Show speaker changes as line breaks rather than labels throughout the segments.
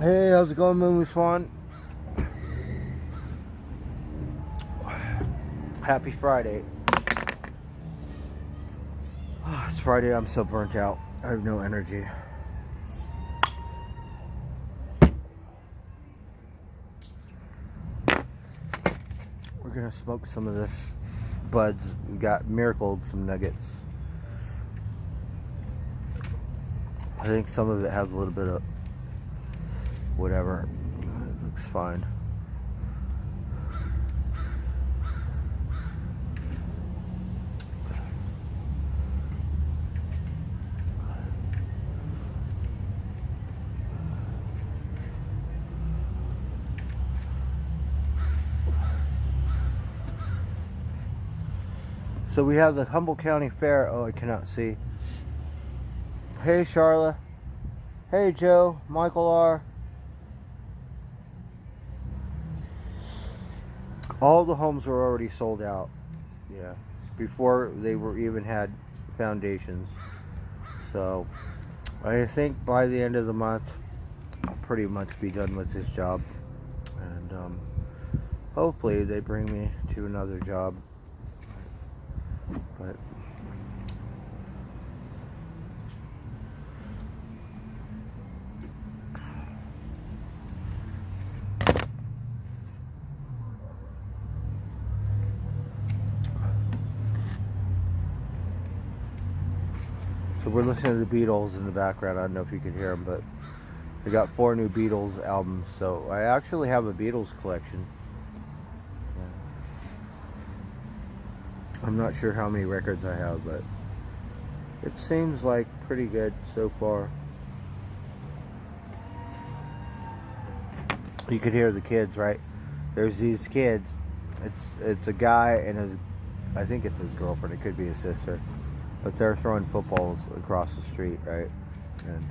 Hey, how's it going, Moo Swan? Happy Friday. It's Friday, I'm so burnt out. I have no energy. We're gonna smoke some of this buds. We got Miracled some nuggets. I think some of it has a little bit of whatever. It looks fine. So we have the Humboldt County Fair. Oh, I cannot see. Hey, Charla. Hey, Joe. Michael R. All the homes were already sold out. Yeah. Before they were even had foundations. So I think by the end of the month I'll pretty much be done with this job. And hopefully they bring me to another job. But so we're listening to the Beatles in the background. I don't know if you could hear them, but they got 4 new Beatles albums. So I actually have a Beatles collection. I'm not sure how many records I have, but it seems like pretty good so far. You could hear the kids, right? There's these kids. It's a guy and his, I think it's his girlfriend. It could be his sister, but they're throwing footballs across the street, right? And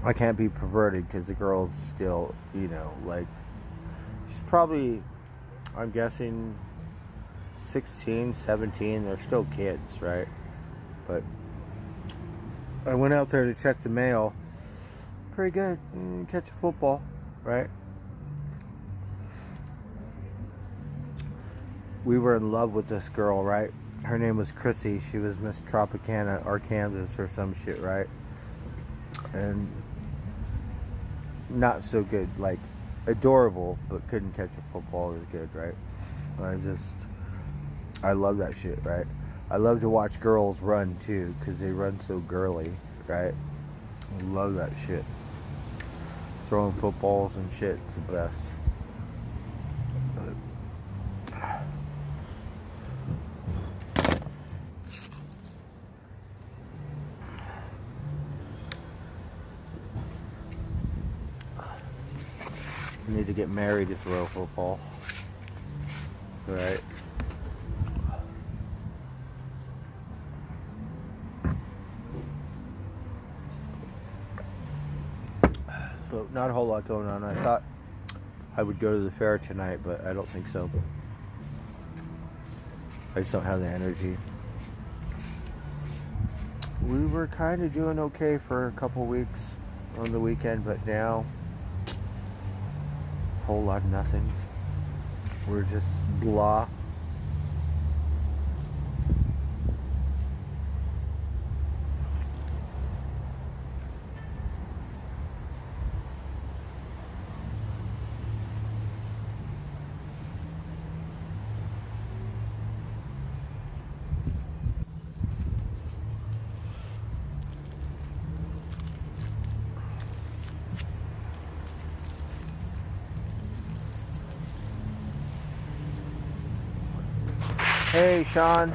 I can't be perverted because the girl's still, you know, like she's probably, I'm guessing 16, 17, they're still kids, right? But I went out there to check the mail. Pretty good. Catch a football, right? We were in love with this girl, right? Her name was Chrissy. She was Miss Tropicana, Arkansas or some shit, right? And not so good, like adorable, but couldn't catch a football as good, right? I love that shit, right? I love to watch girls run too, because they run so girly, right? I love that shit. Throwing footballs and shit is the best. I need to get married to throw football, right? So not a whole lot going on. I thought I would go to the fair tonight, but I don't think so. I just don't have the energy. We were kind of doing okay for a couple weeks on the weekend, but now a whole lot of nothing. We're just blah. Hey, Sean.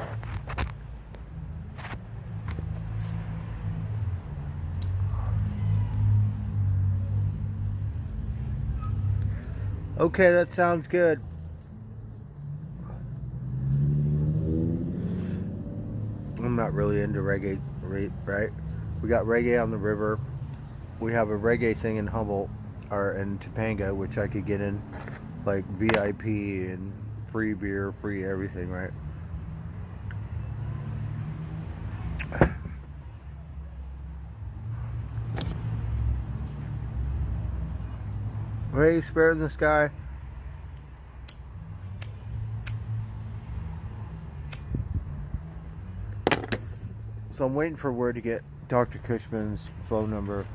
Okay, that sounds good. I'm not really into reggae, right? We got reggae on the river. We have a reggae thing in Humboldt, or in Topanga, which I could get in, like VIP and free beer, free everything, right? Hey, sparing this guy. So I'm waiting for word to get Dr. Cushman's phone number.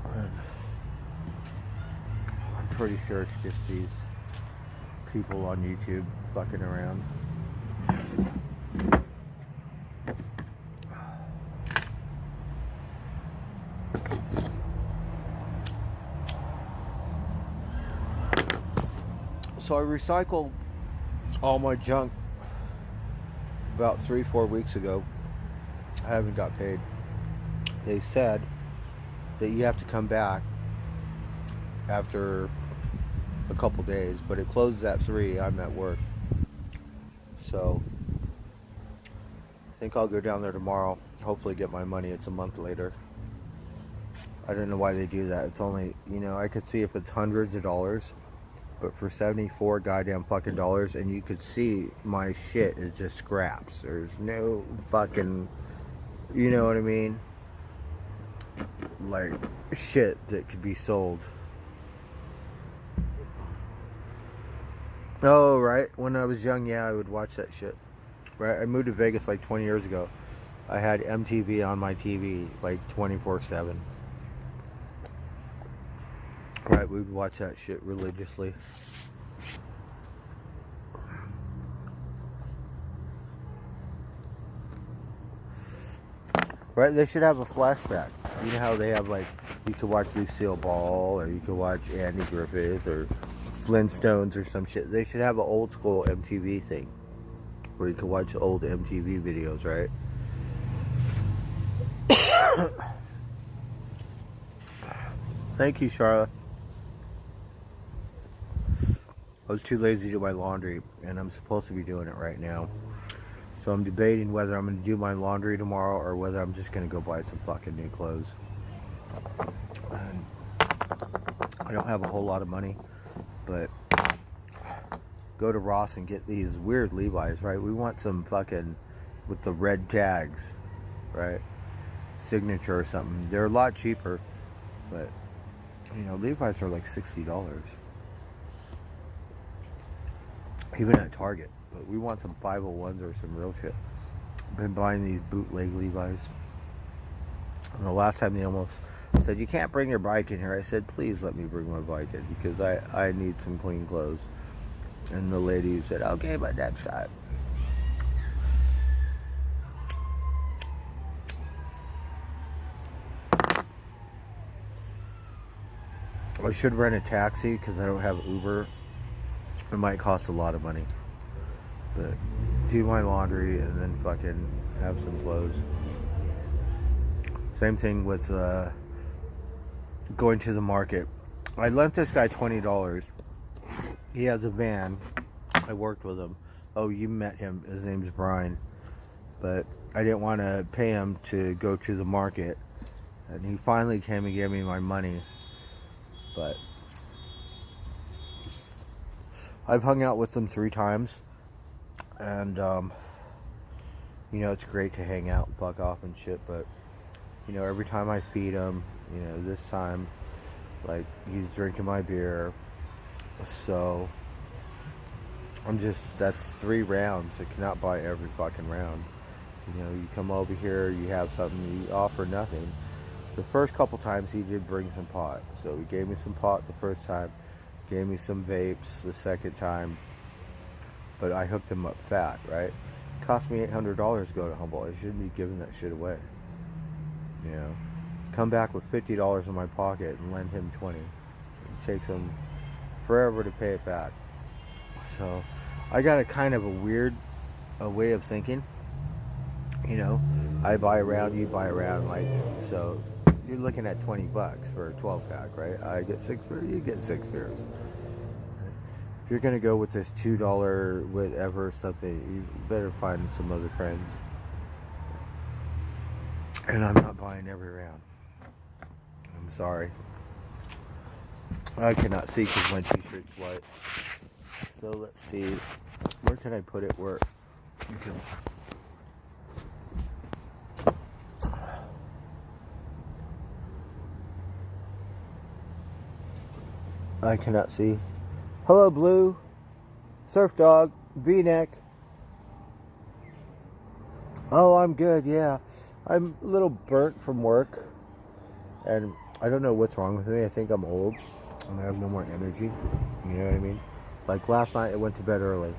I'm pretty sure it's just these people on YouTube fucking around. So I recycled all my junk about 3-4 weeks ago. I haven't got paid. They said that you have to come back after a couple days, but it closes at 3. I'm at work, so I think I'll go down there tomorrow, hopefully get my money. It's a month later. I don't know why they do that. It's only, you know, I could see if it's hundreds of dollars, but for 74 goddamn fucking dollars, and you could see my shit is just scraps. There's no fucking, you know what I mean? Like shit that could be sold. Oh, right. When I was young, yeah, I would watch that shit. Right? I moved to Vegas like 20 years ago. I had MTV on my TV like 24/7. Right, we would watch that shit religiously. Right, they should have a flashback. You know how they have, like, you could watch Lucille Ball, or you could watch Andy Griffith, or Flintstones, or some shit. They should have an old school MTV thing, where you could watch old MTV videos, right? Thank you, Charlotte. I was too lazy to do my laundry, and I'm supposed to be doing it right now. So I'm debating whether I'm going to do my laundry tomorrow or whether I'm just going to go buy some fucking new clothes. And I don't have a whole lot of money, but go to Ross and get these weird Levi's, right? We want some fucking with the red tags, right? Signature or something. They're a lot cheaper, but you know, Levi's are like $60. Even at Target. But we want some 501s or some real shit. I've been buying these bootleg Levi's. And the last time they almost said, you can't bring your bike in here. I said, please let me bring my bike in, because I need some clean clothes. And the lady said, okay, but next time. I should rent a taxi because I don't have Uber. It might cost a lot of money. But do my laundry and then fucking have some clothes. Same thing with going to the market. I lent this guy $20. He has a van. I worked with him. Oh, you met him. His name's Brian. But I didn't want to pay him to go to the market. And he finally came and gave me my money. But I've hung out with him 3 times. And, you know, it's great to hang out and fuck off and shit. But, you know, every time I feed him, you know, this time, like, he's drinking my beer. So I'm just, that's 3 rounds. I cannot buy every fucking round. You know, you come over here, you have something, you offer nothing. The first couple times he did bring some pot. So he gave me some pot the first time, gave me some vapes the second time. But I hooked him up fat, right? It cost me $800 to go to Humboldt. I shouldn't be giving that shit away. You know, come back with $50 in my pocket and lend him 20. It takes him forever to pay it back. So I got a kind of a weird way of thinking. You know, I buy a round, you buy a round, like, so you're looking at $20 for a 12-pack, right? I get 6 beers, you get 6 beers. If you're gonna go with this $2 whatever something, you better find some other friends. And I'm not buying every round. I'm sorry. I cannot see because my t-shirt's white. So let's see. Where can I put it where you can... I cannot see. Hello, Blue. Surf Dog. V-neck. Oh, I'm good, yeah. I'm a little burnt from work. And I don't know what's wrong with me. I think I'm old. And I have no more energy. You know what I mean? Like last night, I went to bed early.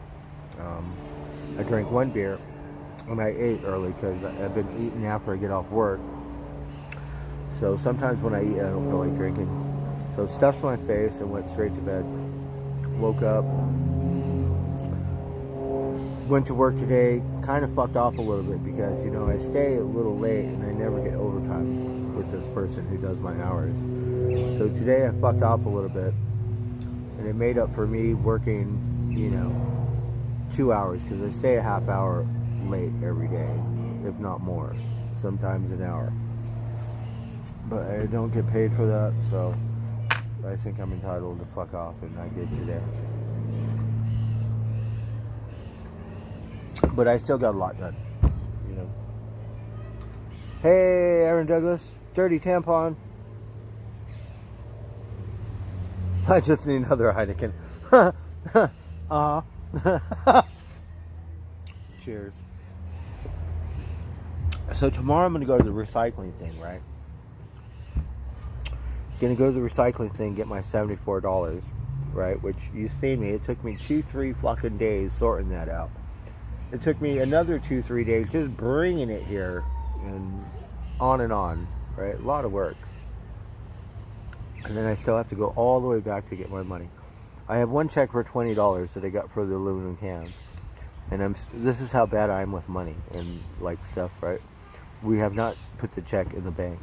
I drank one beer. And I ate early because I've been eating after I get off work. So sometimes when I eat, I don't feel like drinking. So stuffed my face and went straight to bed. Woke up. Went to work today. Kind of fucked off a little bit because, you know, I stay a little late and I never get overtime with this person who does my hours. So today I fucked off a little bit. And it made up for me working, you know, 2 hours because I stay a half hour late every day, if not more, sometimes an hour. But I don't get paid for that, so I think I'm entitled to fuck off, and I did today. But I still got a lot done, you know. Hey, Aaron Douglas, dirty tampon. I just need another Heineken. Cheers. So tomorrow I'm going to go to the recycling thing, right? Going to go to the recycling thing, get my $74, right? Which, you see me, it took me 2-3 fucking days sorting that out. It took me another 2-3 days just bringing it here and on, right? A lot of work. And then I still have to go all the way back to get my money. I have one check for $20 that I got for the aluminum cans. And this is how bad I am with money and like stuff, right? We have not put the check in the bank,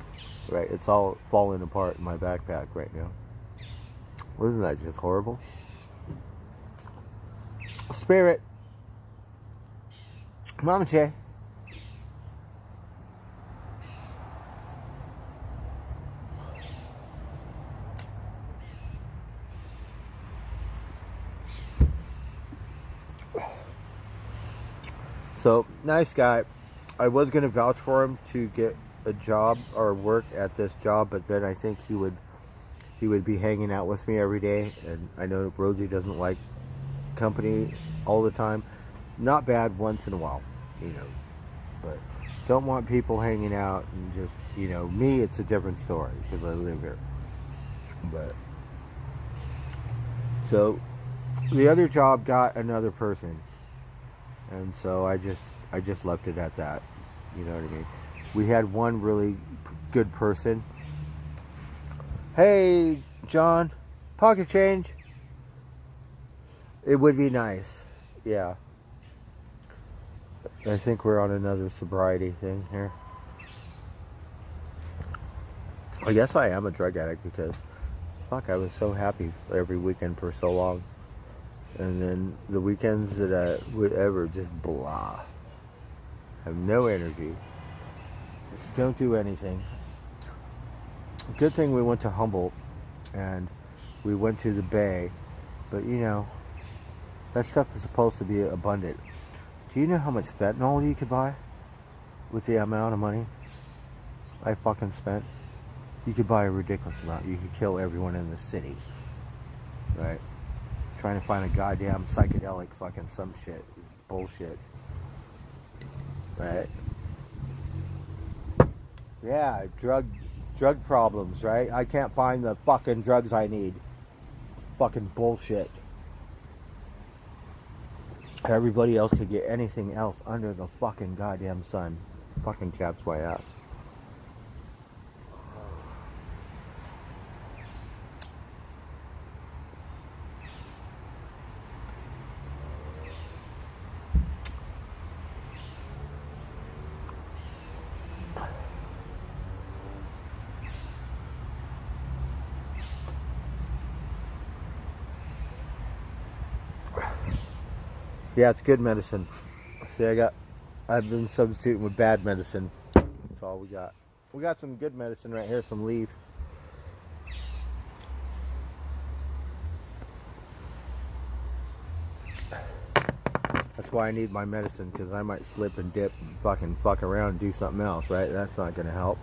right? It's all falling apart in my backpack right now. Wasn't that just horrible? Spirit. Mama Che. So, nice guy. I was going to vouch for him to get a job or work at this job, but then I think he would be hanging out with me every day, and I know Rosie doesn't like company all the time. Not bad once in a while, you know, but don't want people hanging out and just, you know, me, it's a different story because I live here. But so the other job got another person, and so I just left it at that. You know what I mean? We had one really good person. Hey, John, pocket change. It would be nice. Yeah. I think we're on another sobriety thing here. I guess I am a drug addict because, fuck, I was so happy every weekend for so long. And then the weekends that I would ever just blah. Have no energy. Don't do anything. Good thing we went to Humboldt and we went to the Bay. But, you know, that stuff is supposed to be abundant. Do you know how much fentanyl you could buy with the amount of money I fucking spent? You could buy a ridiculous amount. You could kill everyone in the city. Right? Trying to find a goddamn psychedelic fucking some shit. Bullshit. Right? Yeah, drug problems, right? I can't find the fucking drugs I need. Fucking bullshit. Everybody else could get anything else under the fucking goddamn sun. Fucking chaps my ass. Yeah, it's good medicine. See, I've been substituting with bad medicine. That's all we got. We got some good medicine right here, some leaf. That's why I need my medicine, because I might slip and dip and fucking fuck around and do something else, right? That's not going to help.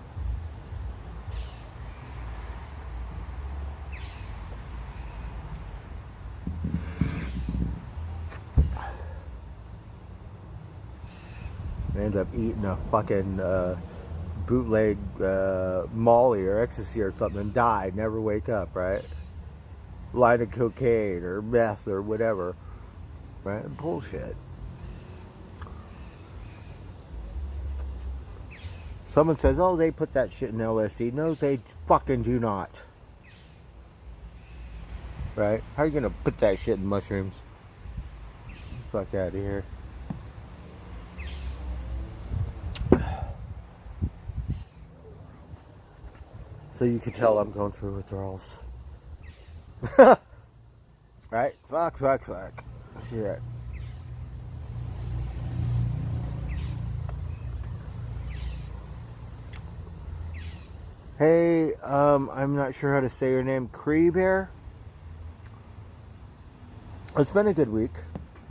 eating a fucking bootleg Molly or ecstasy or something and die, never wake up, right? Line of cocaine or meth or whatever, right? Bullshit. Someone says, oh, they put that shit in LSD. No, they fucking do not. Right? How are you going to put that shit in mushrooms? Fuck out of here. So you can tell I'm going through withdrawals. Right? Fuck. Shit. Hey, I'm not sure how to say your name. Cree Bear? It's been a good week.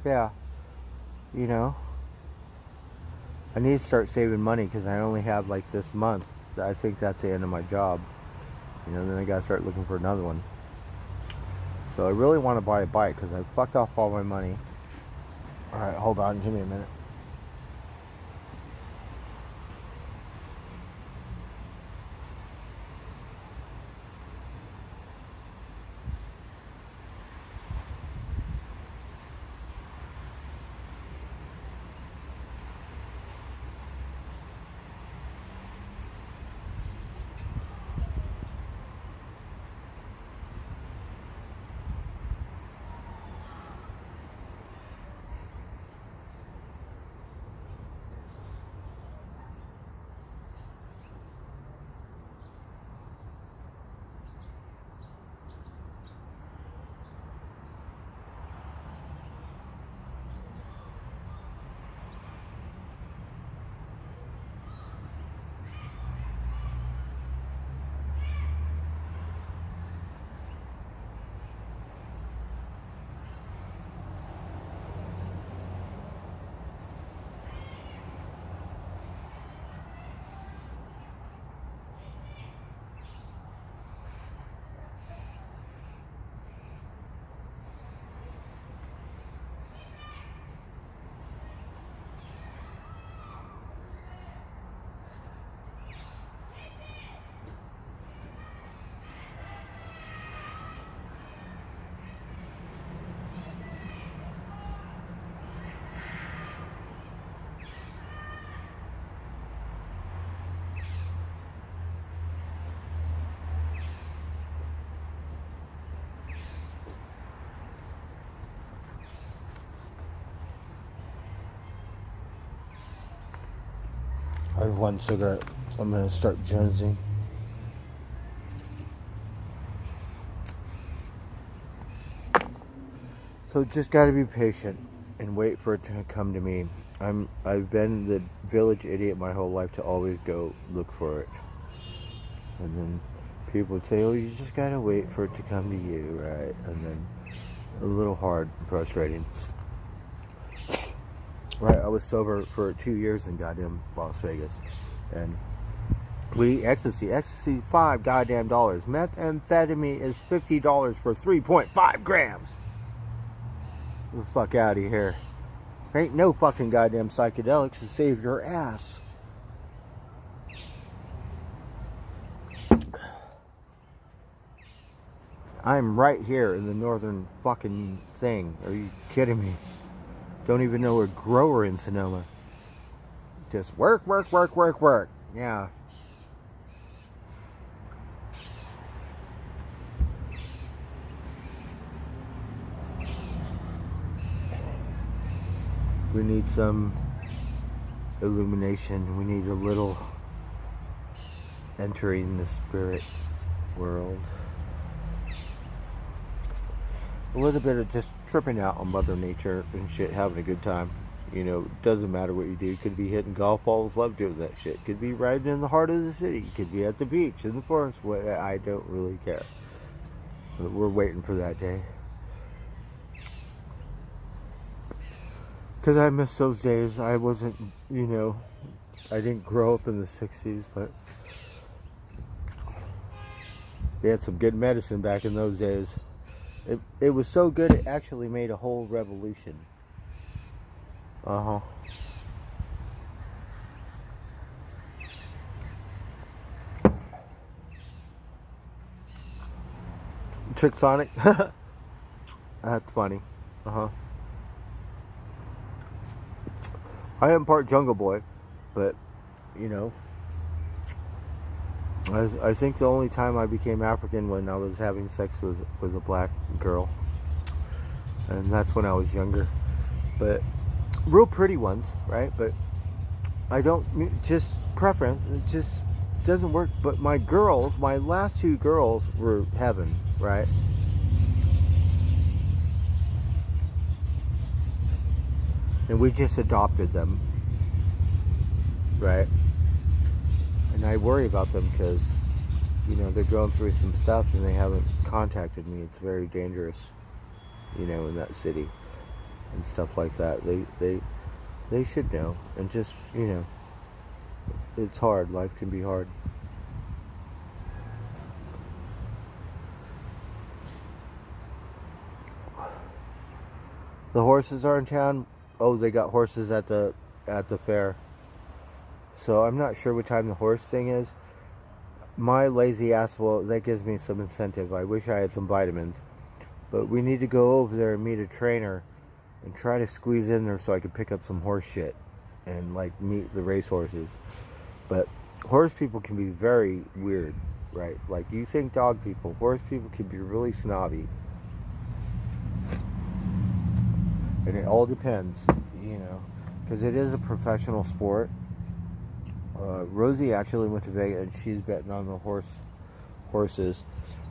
Yeah. You know, I need to start saving money because I only have like this month. I think that's the end of my job. You know, then I gotta start looking for another one. So I really want to buy a bike because I fucked off all my money. Alright, hold on, give me a minute. I have one cigarette, so I'm gonna start jonesing. So just gotta be patient and wait for it to come to me. I've been the village idiot my whole life to always go look for it. And then people would say, oh, you just gotta wait for it to come to you, right? And then a little hard and frustrating. Right, I was sober for 2 years in goddamn Las Vegas. And we eat ecstasy. Ecstasy, $5 goddamn dollars. Methamphetamine is $50 for 3.5 grams. Get the fuck out of here. There ain't no fucking goddamn psychedelics to save your ass. I'm right here in the northern fucking thing. Are you kidding me? Don't even know a grower in Sonoma. Just work. Yeah. We need some illumination. We need a little entering the spirit world. A little bit of just tripping out on Mother Nature and shit, having a good time. You know, doesn't matter what you do. You could be hitting golf balls, love doing that shit. Could be riding in the heart of the city. Could be at the beach, in the forest. I don't really care. But we're waiting for that day. Because I miss those days. I wasn't, you know, I didn't grow up in the 60s, but they had some good medicine back in those days. It was so good it actually made a whole revolution. Trick Sonic. That's funny. Uh-huh. I am part Jungle Boy, but, you know, I think the only time I became African when I was having sex with a black girl. And that's when I was younger. But real pretty ones, right? But I don't, just preference, it just doesn't work. But my last two girls were heaven, right? And we just adopted them, right? And I worry about them because, you know, they're going through some stuff and they haven't contacted me. It's very dangerous, you know, in that city and stuff like that. They should know. And just, you know, it's hard. Life can be hard. The horses are in town. Oh, they got horses at the fair. So I'm not sure what time the horse thing is. My lazy ass, well, that gives me some incentive. I wish I had some vitamins. But we need to go over there and meet a trainer and try to squeeze in there so I could pick up some horse shit and like meet the race horses. But horse people can be very weird, right? Like you think dog people, horse people can be really snobby. And it all depends, you know, because it is a professional sport. Rosie actually went to Vegas and she's betting on the horses.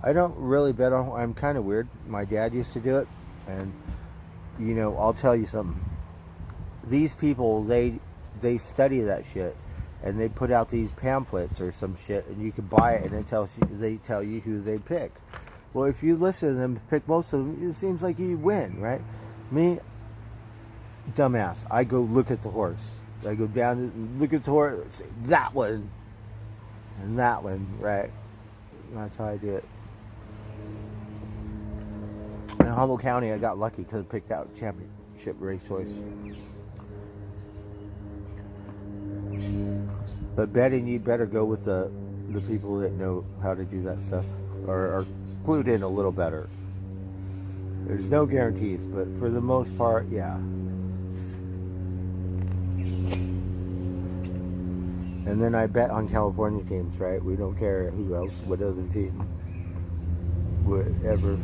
I don't really bet on. I'm kind of weird. My dad used to do it, and you know, I'll tell you something. These people, they study that shit, and they put out these pamphlets or some shit, and you can buy it, and they tell you who they pick. Well, if you listen to them pick most of them, it seems like you win, right? Me, dumbass. I go look at the horse. I go down and look at the horse, say that one, and that one, right? That's how I do it. In Humboldt County, I got lucky because I picked out championship racehorse. But betting, you better go with the people that know how to do that stuff, or are clued in a little better. There's no guarantees, but for the most part, yeah. And then I bet on California teams, right? We don't care who else, what other team, whatever.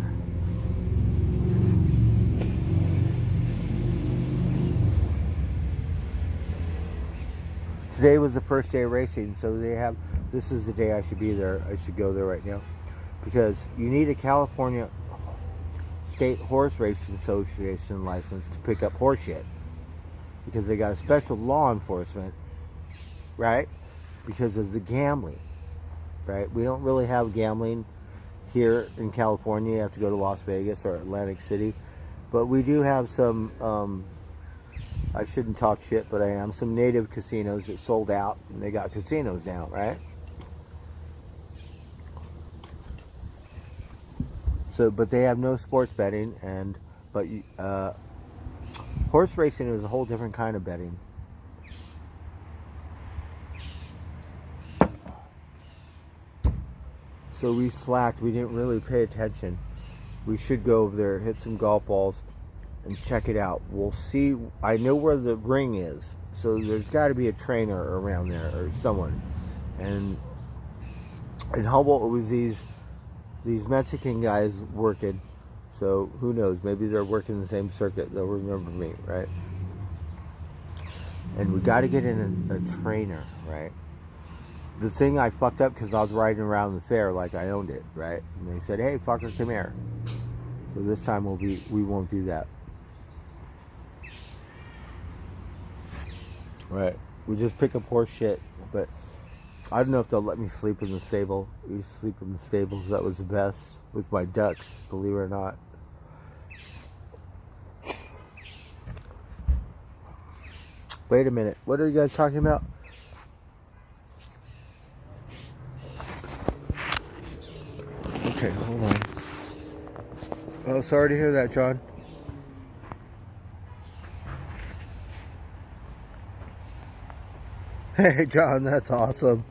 Today was the first day of racing, so this is the day I should be there. I should go there right now. Because you need a California State Horse Racing Association license to pick up horse shit. Because they got a special law enforcement, right? Because of the gambling, right? We don't really have gambling here in California. You have to go to Las Vegas or Atlantic City. But we do have some, I shouldn't talk shit, but I am, some native casinos that sold out, and they got casinos now, right? So, but they have no sports betting, but horse racing is a whole different kind of betting. So we slacked. We didn't really pay attention. We should go over there, hit some golf balls, and check it out. We'll see. I know where the ring is, so there's got to be a trainer around there or someone. And in Humboldt, it was these Mexican guys working. So who knows? Maybe they're working the same circuit. They'll remember me, right? And we got to get in a trainer, right? The thing I fucked up because I was riding around the fair like I owned it, right? And they said, "Hey, fucker, come here." So this time we won't do that. Right. We just pick up horse shit, but I don't know if they'll let me sleep in the stable. We sleep in the stables. That was the best with my ducks, believe it or not. Wait a minute. What are you guys talking about? Okay, hold on. Oh, sorry to hear that, John. Hey, John, that's awesome.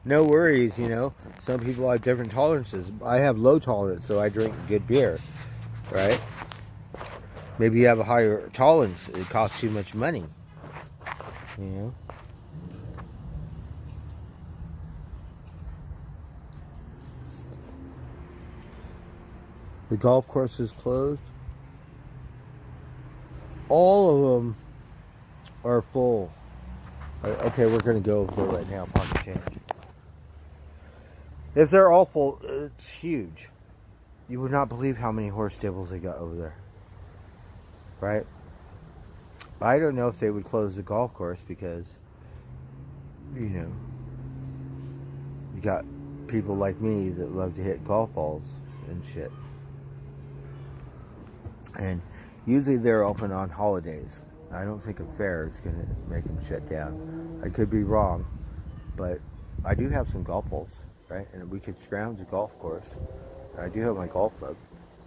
no worries, you know. Some people have different tolerances. I have low tolerance, so I drink good beer, right? Maybe you have a higher tolerance. It costs too much money, you know. The golf course is closed. All of them are full. Okay, we're going to go over there right now, pocket change. If they're all full, it's huge. You would not believe how many horse stables they got over there. Right? I don't know if they would close the golf course because, you know, you got people like me that love to hit golf balls and shit. And usually they're open on holidays. I don't think a fair is going to make them shut down. I could be wrong, but I do have some golf balls, right? And we could scrounge a golf course. I do have my golf club,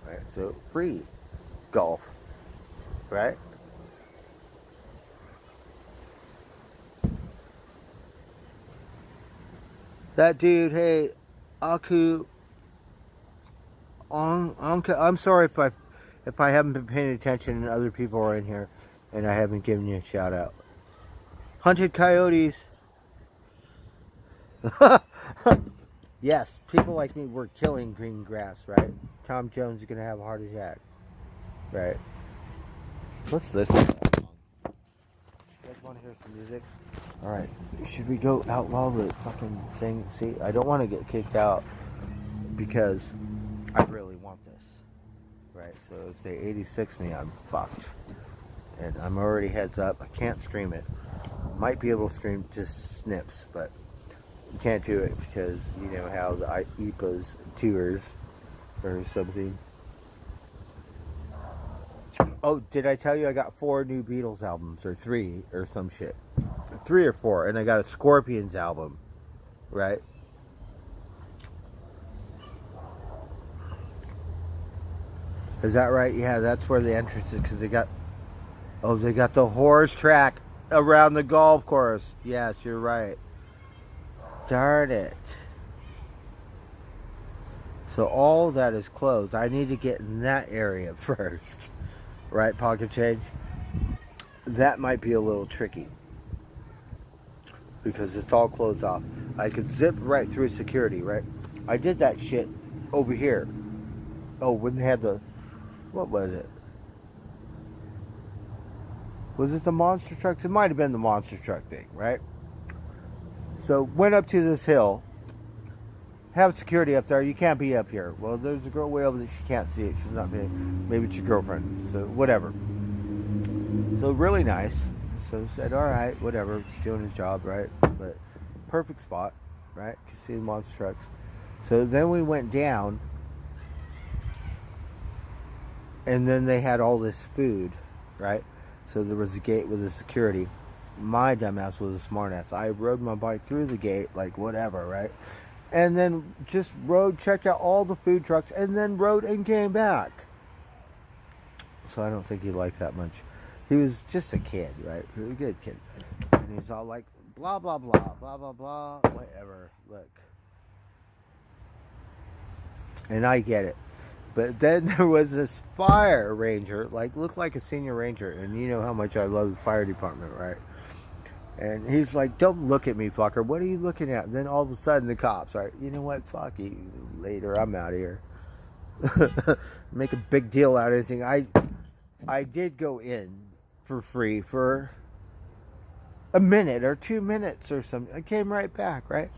right? So free golf, right? That dude, hey, Aku, I'm sorry if I haven't been paying attention and other people are in here and I haven't given you a shout out. Hunted coyotes. Yes, people like me were killing green grass, right? Tom Jones is going to have a heart attack, right? Let's listen to that song. You guys want to hear some music? Alright, should we go outlaw the fucking thing? See, I don't want to get kicked out because I really want this, right? So if they 86 me, I'm fucked. And I'm already heads up. I can't stream it. Might be able to stream just snips, but you can't do it because you know how the IPA's tours or something. Oh, did I tell you I got 4 new Beatles albums, or 3 or some shit? 3 or 4, and I got a Scorpions album, right? Is that right? Yeah, that's where the entrance is, because they got the horse track around the golf course. Yes, you're right. Darn it. So all that is closed. I need to get in that area first. Right, pocket change? That might be a little tricky. Because it's all closed off. I could zip right through security, right? I did that shit over here. Oh, when they had the... What was it? Was it the monster trucks? It might have been the monster truck thing, right? So, went up to this hill. Have security up there. You can't be up here. Well, there's a girl way over there. She can't see it. She's not being... Maybe it's your girlfriend. So, whatever. So, really nice. So, said, alright, whatever. He's doing his job, right? But, perfect spot, right? Could see the monster trucks. So, then we went down. And then they had all this food, right? So there was a gate with a security. My dumbass was a smartass. I rode my bike through the gate, like whatever, right? And then just rode, checked out all the food trucks, and then rode and came back. So I don't think he liked that much. He was just a kid, right? Really good kid. And he's all like, blah, blah, blah, blah, blah, blah, whatever. Look. And I get it. But then there was this fire ranger, like, looked like a senior ranger. And you know how much I love the fire department, right? And he's like, don't look at me, fucker. What are you looking at? And then all of a sudden the cops, right? You know what? Fuck you. Later, I'm out of here. Make a big deal out of anything. I did go in for free for a minute or 2 minutes or something. I came right back, right?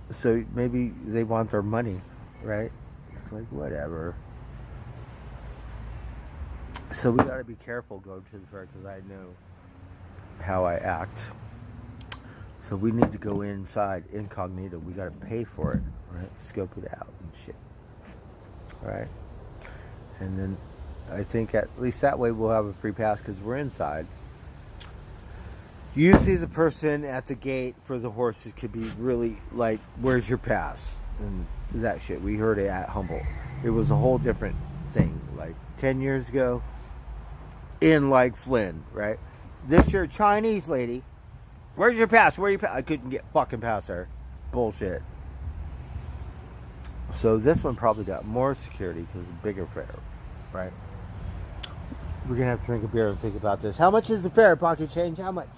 So maybe they want their money, right? It's like, whatever. So we gotta be careful going to the fair because I know how I act. So we need to go inside incognito. We gotta pay for it, right? Scope it out and shit. Right? And then I think at least that way we'll have a free pass because we're inside. Usually the person at the gate for the horses could be really like, where's your pass? And that shit. We heard it at Humboldt. It was a whole different thing. Like 10 years ago in like Flynn, right? This year, Chinese lady Where's your pass? Where you pass? I couldn't get fucking past her. Bullshit. So this one probably got more security because it's a bigger fair, right? We're gonna have to drink a beer and think about this. How much is the fair? Pocket change? How much?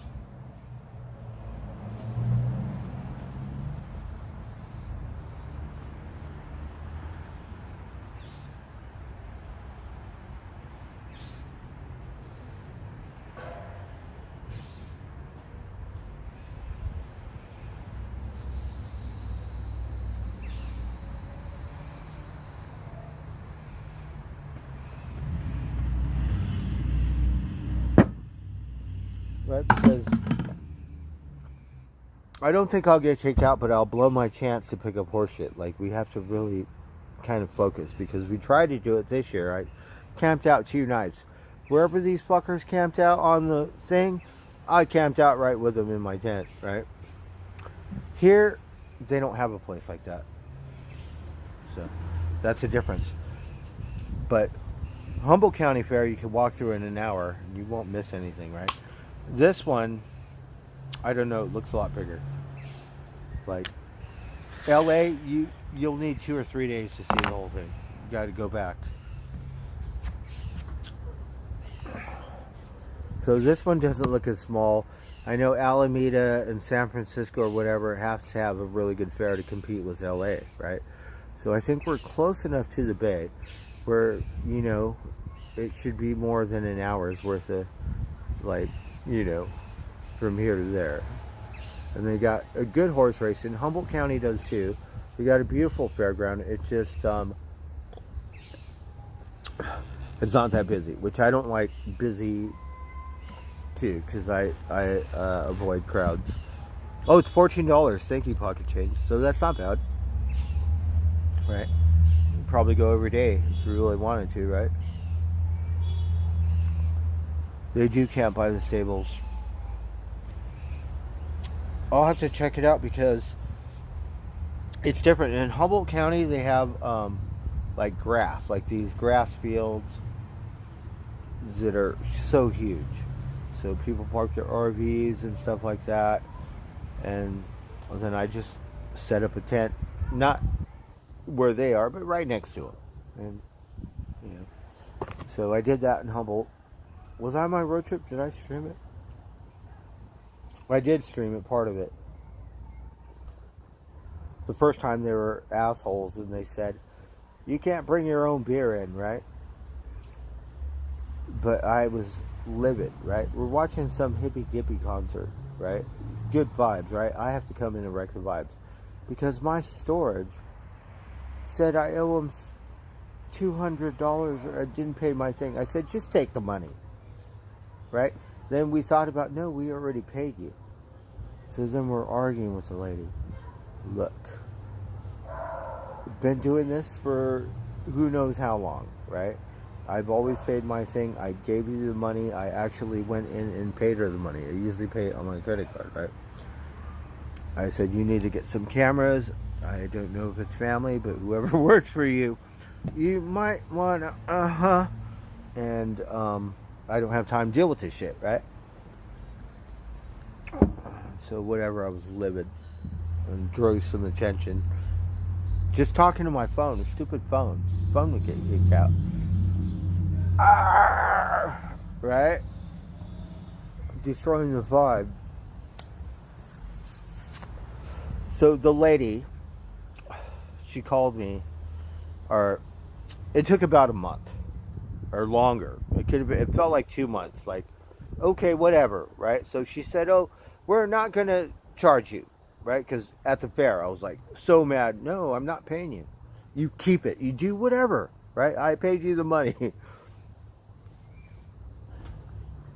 Right, because I don't think I'll get kicked out, but I'll blow my chance to pick up horseshit. Like, we have to really kind of focus, because we tried to do it this year. I camped out 2 nights. Wherever these fuckers camped out on the thing, I camped out right with them in my tent, right? Here, they don't have a place like that. So, that's a difference. But Humboldt County Fair, you can walk through in an hour, and you won't miss anything, right? This one, I don't know, it looks a lot bigger. Like, LA, you'll need 2 or 3 days to see the whole thing. You got to go back. So this one doesn't look as small. I know Alameda and San Francisco or whatever have to have a really good fair to compete with LA, right? So I think we're close enough to the Bay where, you know, it should be more than an hour's worth of, like, you know, from here to there. And they got a good horse racing. Humboldt County does too. We got a beautiful fairground. It's just it's not that busy, which I don't like busy too, because I avoid crowds. Oh, it's $14. Thank you, Pocket Change. So that's not bad, right? You'd probably go every day if you really wanted to, right? They do camp by the stables. I'll have to check it out because it's different. In Humboldt County, they have like grass, like these grass fields that are so huge. So people park their RVs and stuff like that. And then I just set up a tent, not where they are, but right next to them. And, you know, so I did that in Humboldt. Was I on my road trip? Did I stream it? I did stream it, part of it. The first time they were assholes and they said, you can't bring your own beer in, right? But I was livid, right? We're watching some hippy-dippy concert, right? Good vibes, right? I have to come in and wreck the vibes. Because my storage said I owe them $200 or I didn't pay my thing. I said, just take the money. Right? Then we thought about, no, we already paid you. So then we're arguing with the lady. Look, been doing this for who knows how long, right? I've always paid my thing. I gave you the money. I actually went in and paid her the money. I usually pay it on my credit card, right? I said, you need to get some cameras. I don't know if it's family, but whoever works for you, you might want to, And, I don't have time to deal with this shit, right? So whatever, I was livid and drew some attention. Just talking to my phone, a stupid phone. Phone would get kicked out. Right? Destroying the vibe. So the lady, she called me, or it took about a month. Or longer. It could have been, it felt like 2 months. Like, okay, whatever, right? So she said, oh, we're not going to charge you, right? Because at the fair, I was like, so mad. No, I'm not paying you. You keep it. You do whatever, right? I paid you the money.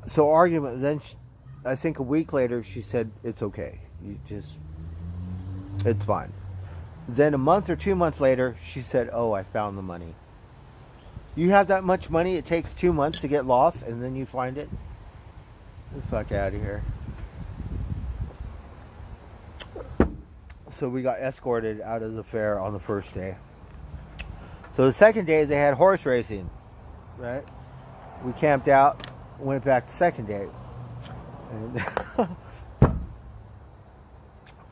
So argument. Then I think a week later, she said, it's okay. It's fine. Then a month or 2 months later, she said, oh, I found the money. You have that much money, it takes 2 months to get lost, and then you find it? Get the fuck out of here. So we got escorted out of the fair on the first day. So the second day, they had horse racing, right? We camped out, went back the second day. And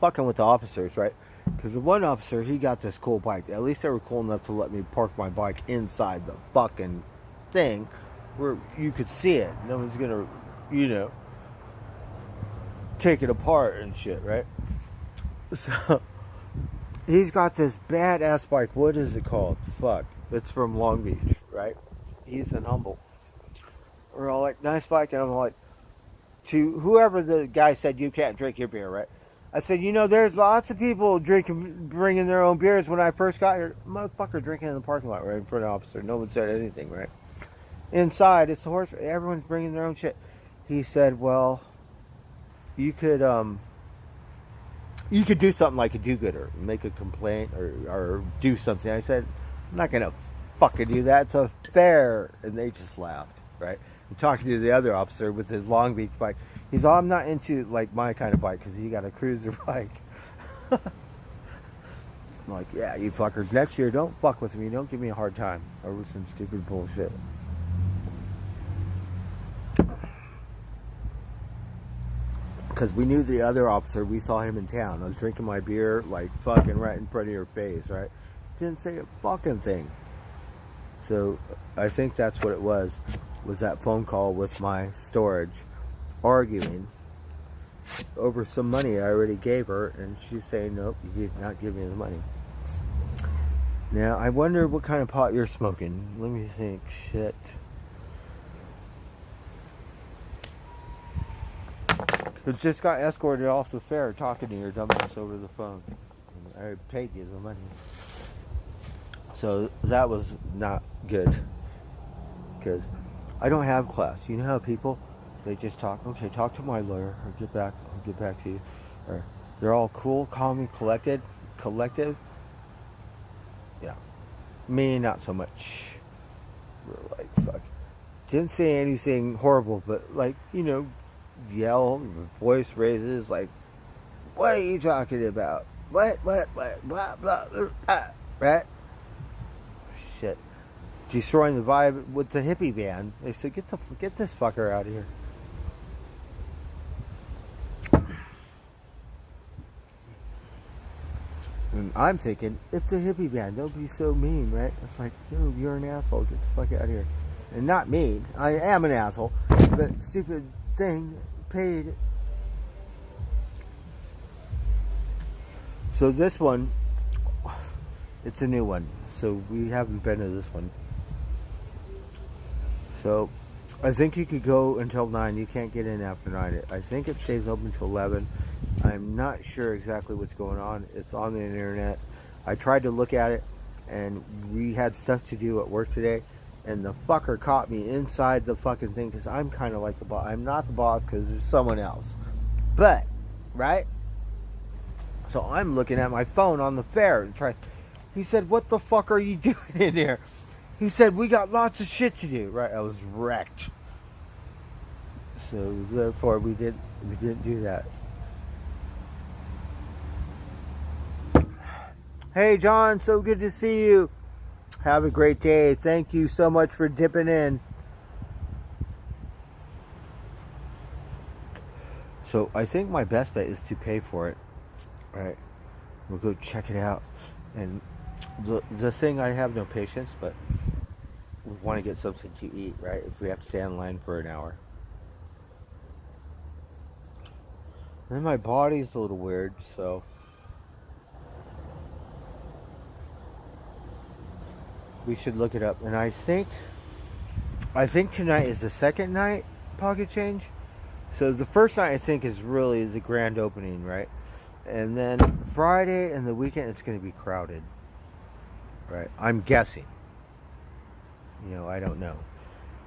fucking with the officers, right? Because the one officer, he got this cool bike. At least they were cool enough to let me park my bike inside the fucking thing where you could see it. No one's gonna, take it apart and shit, right? So he's got this badass bike. What is it called? Fuck. It's from Long Beach, right? He's in Humboldt. We're all like, nice bike. And I'm like, to whoever the guy said, you can't drink your beer, right? I said, there's lots of people bringing their own beers. When I first got here, motherfucker drinking in the parking lot right in front of the officer. No one said anything, right? Inside, it's the horse. Everyone's bringing their own shit. He said, well, you could do something like a do-gooder, make a complaint or do something. I said, I'm not gonna fucking do that. It's a fair. And they just laughed, right? I'm talking to the other officer with his Long Beach bike. He's all, I'm not into like my kind of bike because he got a cruiser bike. I'm like, yeah, you fuckers. Next year, don't fuck with me. Don't give me a hard time over some stupid bullshit. Because we knew the other officer, we saw him in town. I was drinking my beer, like, fucking right in front of your face, right? Didn't say a fucking thing. So, I think that's what it was that phone call with my storage, arguing over some money I already gave her, and she's saying, nope, you did not give me the money. Now, I wonder what kind of pot you're smoking. Let me think. Shit. I just got escorted off the fair talking to your dumbass over the phone. I paid you the money. So that was not good. Because I don't have class. You know how people, they just talk, okay, talk to my lawyer, or I'll get back to you. Or they're all cool, calm, and collective. Yeah. Me, not so much. We're like, fuck. Didn't say anything horrible, but like, yell, voice raises, like, what are you talking about? What, blah, blah, blah, right? Shit. Destroying the vibe with the hippie band. They said, get this fucker out of here. And I'm thinking, it's a hippie band. Don't be so mean, right? It's like, you're an asshole. Get the fuck out of here. And not mean. I am an asshole. But stupid thing paid. So this one, it's a new one. So we haven't been to this one. So I think you could go until 9. You can't get in after 9. I think it stays open till 11. I'm not sure exactly what's going on. It's on the internet. I tried to look at it, and we had stuff to do at work today, and the fucker caught me inside the fucking thing because I'm kind of like the boss. I'm not the boss because there's someone else. But, right? So I'm looking at my phone on the fair and he said, what the fuck are you doing in there? He said, we got lots of shit to do. Right? I was wrecked. So therefore we didn't do that. Hey John, so good to see you. Have a great day. Thank you so much for dipping in. So I think my best bet is to pay for it. Right? We'll go check it out. And the thing, I have no patience, but we want to get something to eat, right? If we have to stand in line for an hour. And then my body's a little weird, so we should look it up. And I think tonight is the second night Pocket Change. So the first night I think is really the grand opening, right? And then Friday and the weekend it's going to be crowded. Right? I'm guessing. I don't know.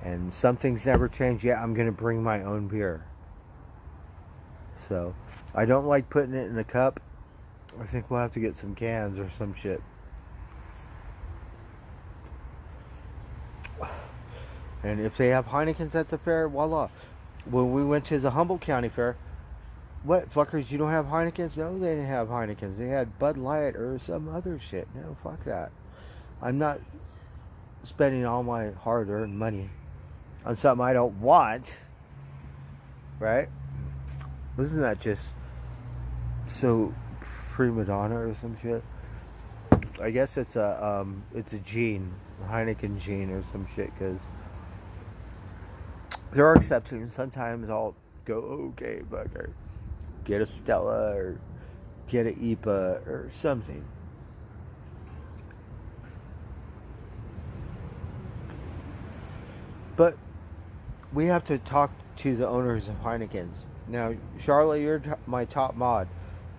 And some things never change yet. I'm going to bring my own beer. So, I don't like putting it in a cup. I think we'll have to get some cans or some shit. And if they have Heinekens at the fair, voila. When we went to the Humboldt County Fair, what, fuckers, you don't have Heinekens? No, they didn't have Heinekens. They had Bud Light or some other shit. No, fuck that. I'm not spending all my hard-earned money on something I don't want. Right? Isn't that just so prima donna or some shit. I guess it's a gene, a Heineken gene or some shit. Because there are exceptions. Sometimes I'll go, okay, bugger, get a Stella or get a IPA or something. But we have to talk to the owners of Heineken's. Now, Charlotte, you're my top mod.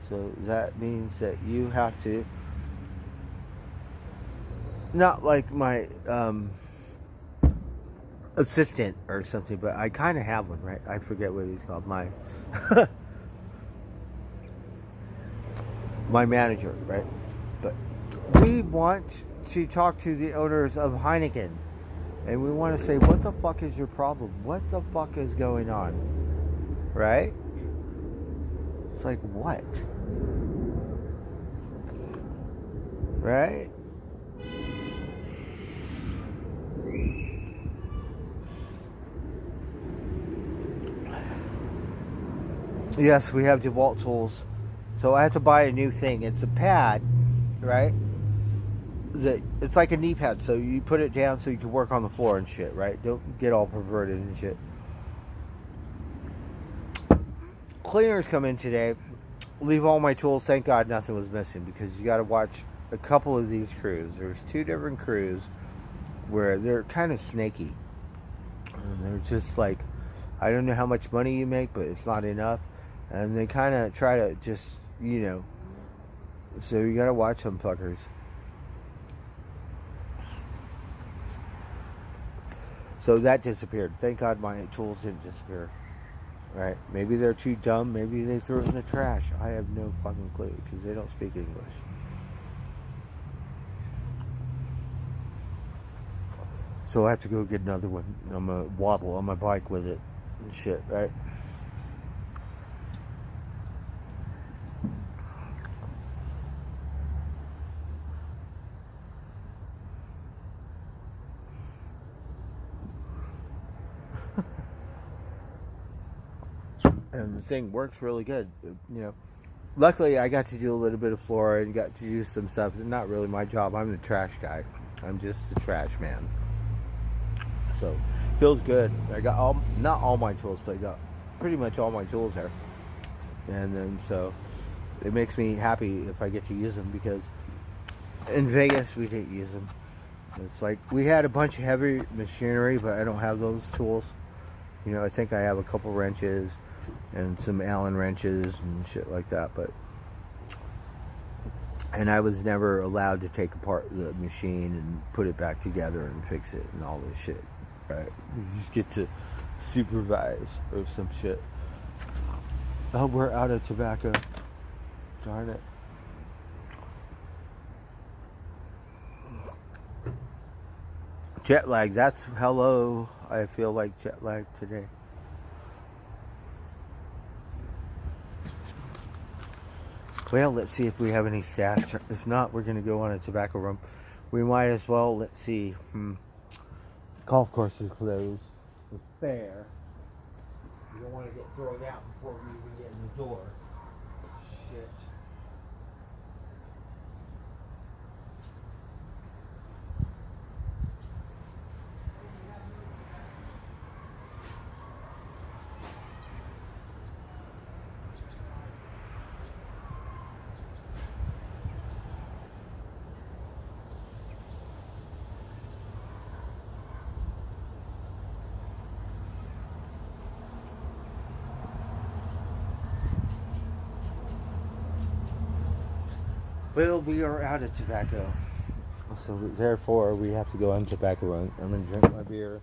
So that means that you have to, not like my assistant or something, but I kind of have one, right? I forget what he's called. My my manager, right? But we want to talk to the owners of Heineken. And we want to say, what the fuck is your problem? What the fuck is going on? Right? It's like, what? Right? Yes, we have DeWalt tools. So I had to buy a new thing. It's a pad, right? It's like a knee pad, so you put it down so you can work on the floor and shit, right? Don't get all perverted and shit. Cleaners come in today, leave all my tools. Thank God nothing was missing, because you got to watch a couple of these crews. There's 2 different crews where they're kind of snaky. And they're just like, I don't know how much money you make, but it's not enough. And they kind of try to just, so you got to watch them fuckers. So that disappeared. Thank God my tools didn't disappear. Right? Maybe they're too dumb. Maybe they threw it in the trash. I have no fucking clue, because they don't speak English. So I have to go get another one. I'm going to waddle on my bike with it and shit, right? And the thing works really good, Luckily, I got to do a little bit of flooring and got to do some stuff. Not really my job. I'm the trash guy. I'm just the trash man. So, feels good. I got not all my tools, but I got pretty much all my tools there. And then, so, it makes me happy if I get to use them, because in Vegas, we didn't use them. It's like, we had a bunch of heavy machinery, but I don't have those tools. I think I have a couple wrenches and some Allen wrenches and shit like that, and I was never allowed to take apart the machine and put it back together and fix it and all this shit, right? You just get to supervise or some shit. Oh, we're out of tobacco. Darn it. Jet lag, hello. I feel like jet lag today. Well, let's see if we have any stash. If not, we're going to go on a tobacco run. We might as well. Let's see. Golf course is closed. The fair. You don't want to get thrown out before we even get in the door. Shit. Well, we are out of tobacco. So therefore, we have to go on tobacco run. I'm going to drink my beer,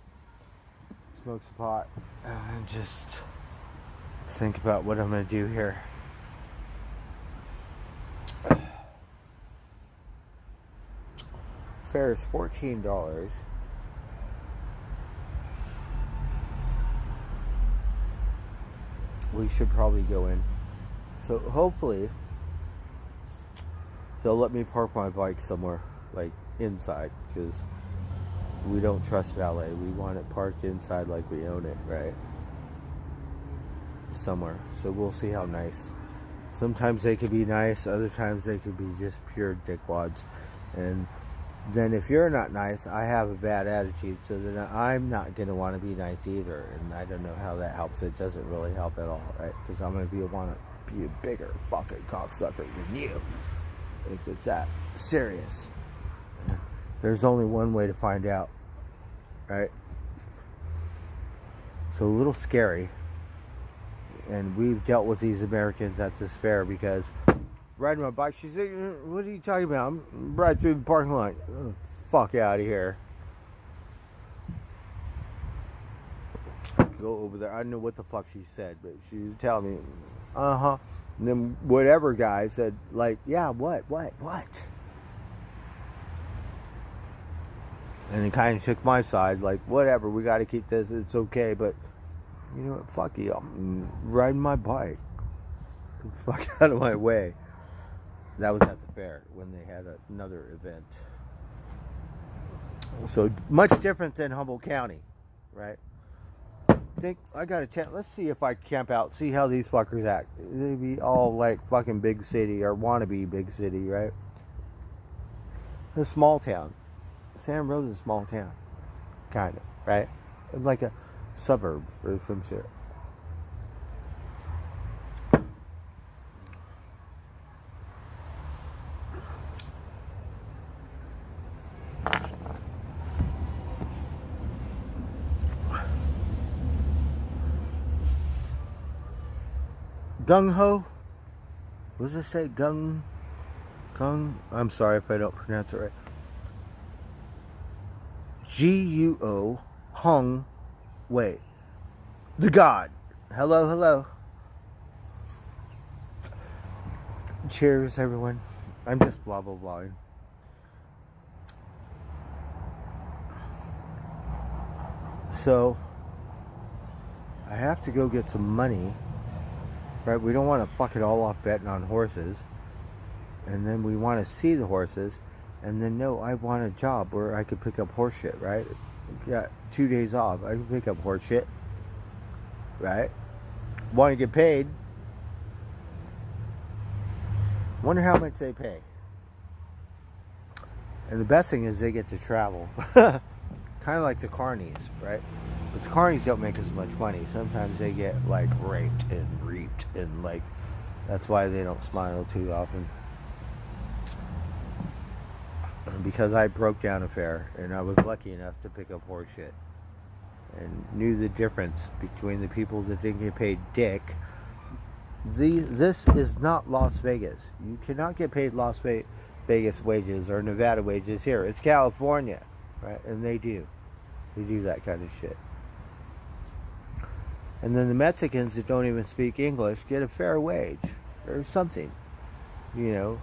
smoke some pot, and just think about what I'm going to do here. Fare is $14. We should probably go in. So hopefully they'll let me park my bike somewhere, like inside, because we don't trust valet. We want it parked inside like we own it, right? Somewhere. So we'll see how nice Sometimes they could be nice, other times they could be just pure dickwads. And then if you're not nice, I have a bad attitude, so then I'm not going to want to be nice either. And I don't know how that helps. It doesn't really help at all, right? Because I'm going to want to be a bigger fucking cocksucker than you. If it's that serious. There's only one way to find out, right? So a little scary. And we've dealt with these Americans at this fair because riding my bike, she's like, what are you talking about? I'm right through the parking lot. Oh, fuck out of here. I could go over there. I don't know what the fuck she said, but she was telling me, and then whatever guy said, like, yeah, what? And he kind of took my side, like, whatever, we got to keep this, it's okay, but you know what, fuck you, I'm riding my bike. Get the fuck out of my way. That was at the fair when they had another event. So much different than Humboldt County, right? I got a chance. Let's see if I camp out, see how these fuckers act. They be all like fucking big city or wannabe big city, right? A small town. Sam Rose is a small town, kind of, right? Like a suburb or some shit. Gung Ho? What does it say? Gung? I'm sorry if I don't pronounce it right. Guo Hong Wei. The God. Hello. Cheers, everyone. I'm just blah, blah, blahing. So, I have to go get some money. Right? We don't want to fuck it all off betting on horses. And then we want to see the horses. And then, no, I want a job where I could pick up horse shit, right? Got 2 days off. I can pick up horse shit. Right? Want to get paid. Wonder how much they pay. And the best thing is they get to travel. Kind of like the carnies, right? But the carnies don't make as much money. Sometimes they get like raped and reaped, and like that's why they don't smile too often. Because I broke down a fair and I was lucky enough to pick up horse shit and knew the difference between the people that didn't get paid dick. This is not Las Vegas. You cannot get paid Las Vegas wages or Nevada wages here. It's California, right? And they do that kind of shit. And then the Mexicans that don't even speak English get a fair wage or something, you know.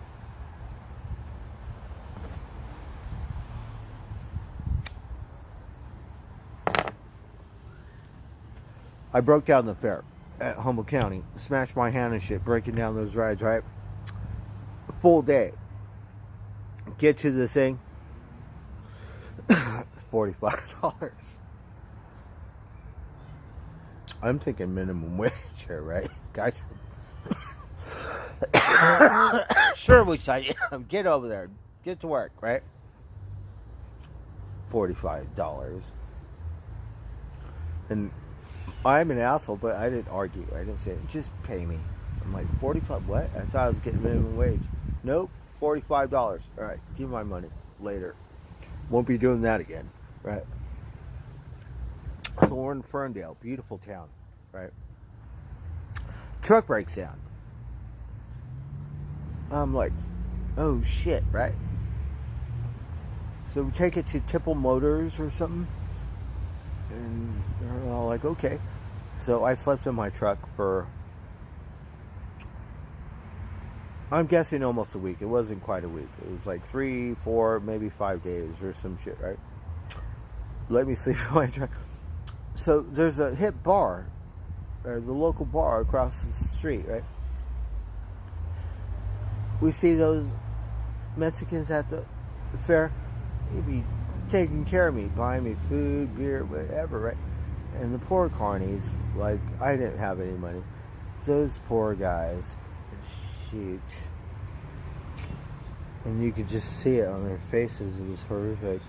I broke down the fair at Humboldt County, smashed my hand and shit, breaking down those rides, right? Full day. Get to the thing, $45. I'm thinking minimum wage here, right? Guys. Sure, we say, get over there. Get to work, right? $45. And I'm an asshole, but I didn't argue. I didn't say, just pay me. I'm like, 45 what? I thought I was getting minimum wage. Nope, $45. All right, give my money later. Won't be doing that again, right? So we're in Ferndale, beautiful town, right? Truck breaks down. I'm like, oh shit, right? So we take it to Tipple Motors or something. And they're all like, okay. So I slept in my truck for, I'm guessing almost a week. It wasn't quite a week. It was like 3, 4, maybe 5 days or some shit, right? Let me sleep in my truck. So there's a hip bar, or the local bar across the street, right? We see those Mexicans at the fair. They'd be taking care of me, buying me food, beer, whatever, right? And the poor carnies, like, I didn't have any money. So those poor guys, cute. And you could just see it on their faces. It was horrific.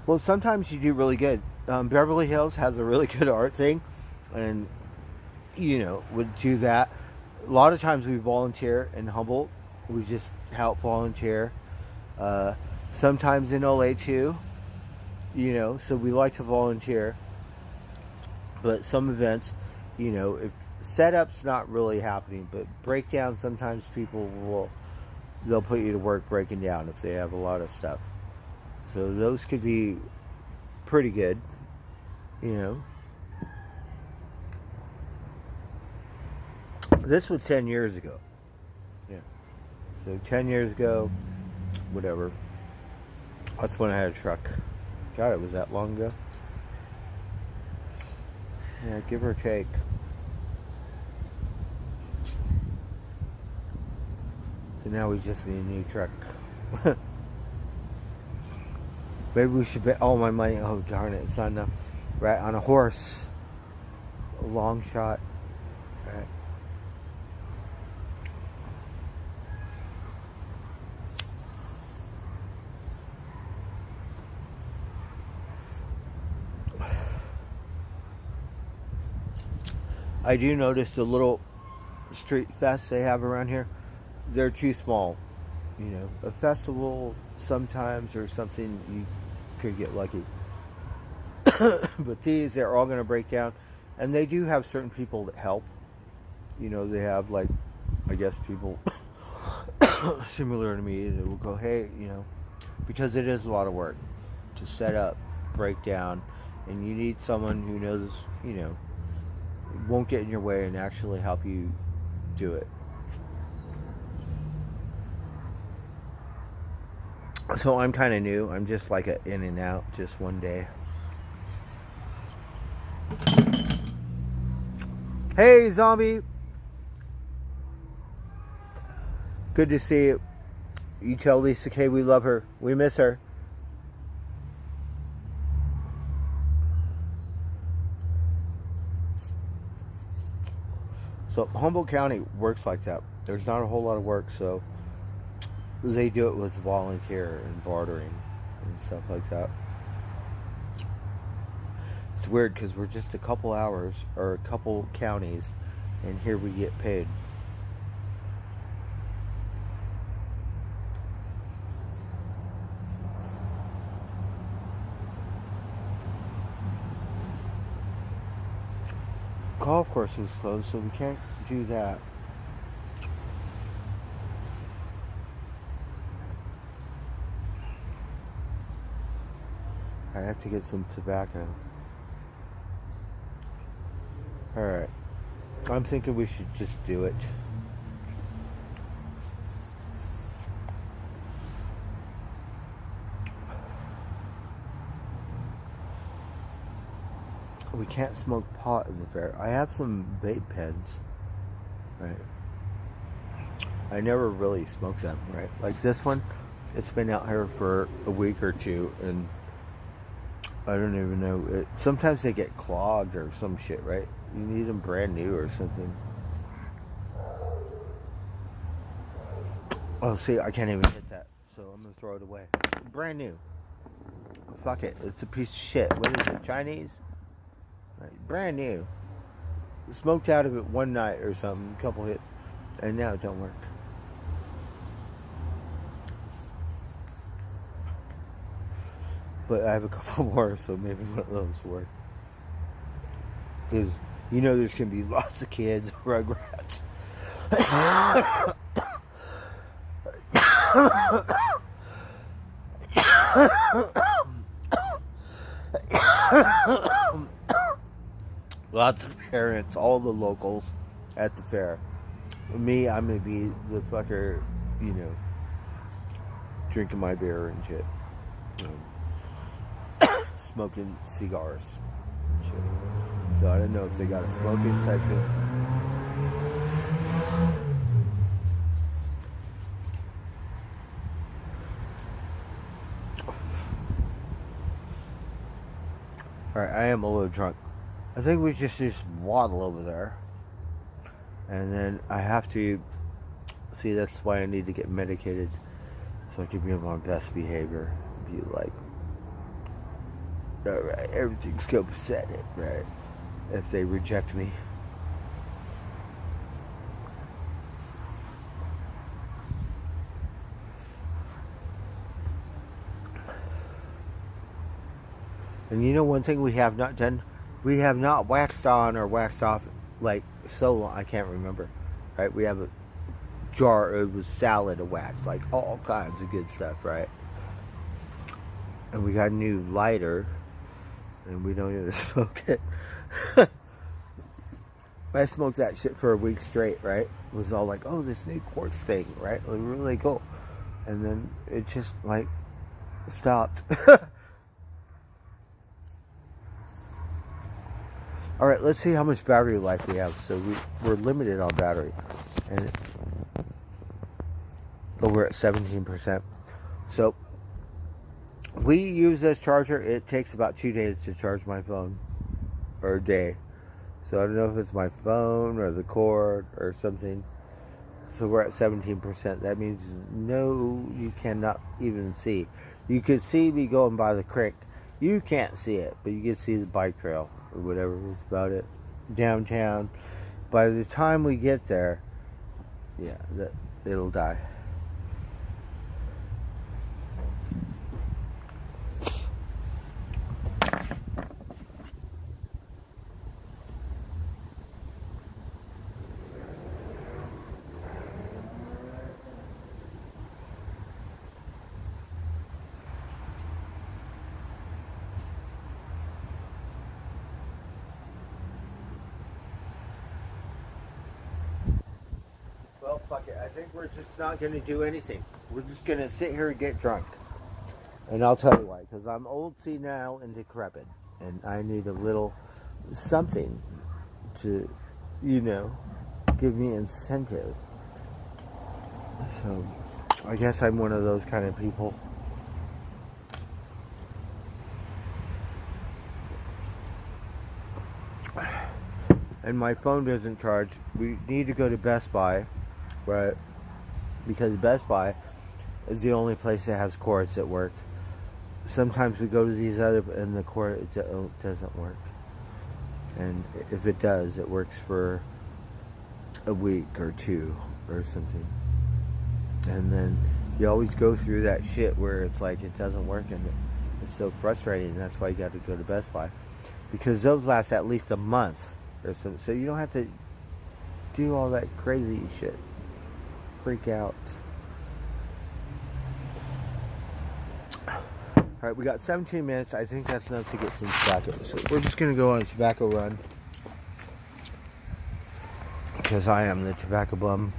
Well, sometimes you do really good. Beverly Hills has a really good art thing, and would do that. A lot of times we volunteer in Humboldt. We just help volunteer. Sometimes in LA too. So we like to volunteer. But some events, if setup's not really happening, but breakdown, sometimes they'll put you to work breaking down if they have a lot of stuff. So those could be pretty good, This was 10 years ago. Yeah. So 10 years ago, whatever. That's when I had a truck. God, it was that long ago. Yeah, give or take. So now we just need a new truck. Maybe we should bet all my money. Oh, darn it. It's not enough. Right, on a horse. A long shot. Right. I do notice the little street fests they have around here. They're too small. A festival sometimes or something you could get lucky. But these, they're all going to break down. And they do have certain people that help. They have, like, I guess people similar to me that will go, hey, because it is a lot of work to set up, break down, and you need someone who knows, won't get in your way and actually help you do it. So I'm kind of new. I'm just like a in and out, just one day. Hey, zombie. Good to see you. You tell Lisa K we love her. We miss her. So Humboldt County works like that. There's not a whole lot of work, so they do it with volunteer and bartering and stuff like that. It's weird because we're just a couple hours or a couple counties, and here we get paid. Golf course is closed, so we can't do that. I have to get some tobacco. Alright. I'm thinking we should just do it. We can't smoke pot in the fair. I have some vape pens. Right. I never really smoked them, right? Like this one, it's been out here for a week or two, and I don't even know. Sometimes they get clogged or some shit, right? You need them brand new or something. Oh, see, I can't even hit that, so I'm gonna throw it away. Brand new. Fuck it. It's a piece of shit. What is it? Chinese? Right. Brand new. Smoked out of it one night or something, a couple hits, and now it don't work. But I have a couple more, so maybe one of those work. Because there's gonna be lots of kids, Rugrats. Lots of parents, all the locals at the fair. Me, I'm gonna be the fucker, drinking my beer and shit. Smoking cigars and shit. So I don't know if they got a smoking section. Alright, I am a little drunk. I think we just waddle over there. And then I have to... See, that's why I need to get medicated. So I can be on my best behavior. Be like... Alright, everything's copacetic, right? If they reject me. And you know one thing we have not done? We have not waxed on or waxed off like so long. I can't remember. Right? We have a jar of salad of wax. Like all kinds of good stuff, right? And we got a new lighter. And we don't even smoke it. I smoked that shit for a week straight, right? It was all like, oh, this new quartz thing, right? It was really cool. And then it just like stopped. All right, let's see how much battery life we have. So we're limited on battery, but we're at 17%. So we use this charger. It takes about 2 days to charge my phone, or a day. So I don't know if it's my phone or the cord or something. So we're at 17%. That means no, you cannot even see. You could see me going by the creek. You can't see it, but you can see the bike trail or whatever is about it downtown. By the time we get there, yeah, it'll die. Well, fuck it. I think we're just not going to do anything. We're just going to sit here and get drunk. And I'll tell you why. Because I'm old, senile, and decrepit. And I need a little something to, give me incentive. So, I guess I'm one of those kind of people. And my phone doesn't charge. We need to go to Best Buy. Right, because Best Buy is the only place that has cords that work. Sometimes we go to these other, and the cord doesn't work. And if it does, it works for a week or two or something. And then you always go through that shit where it's like it doesn't work, and it's so frustrating. That's why you got to go to Best Buy, because those last at least a month or something. So you don't have to do all that crazy shit. Freak out. Alright, we got 17 minutes. I think that's enough to get some tobacco. So we're just going to go on a tobacco run. Because I am the tobacco bum.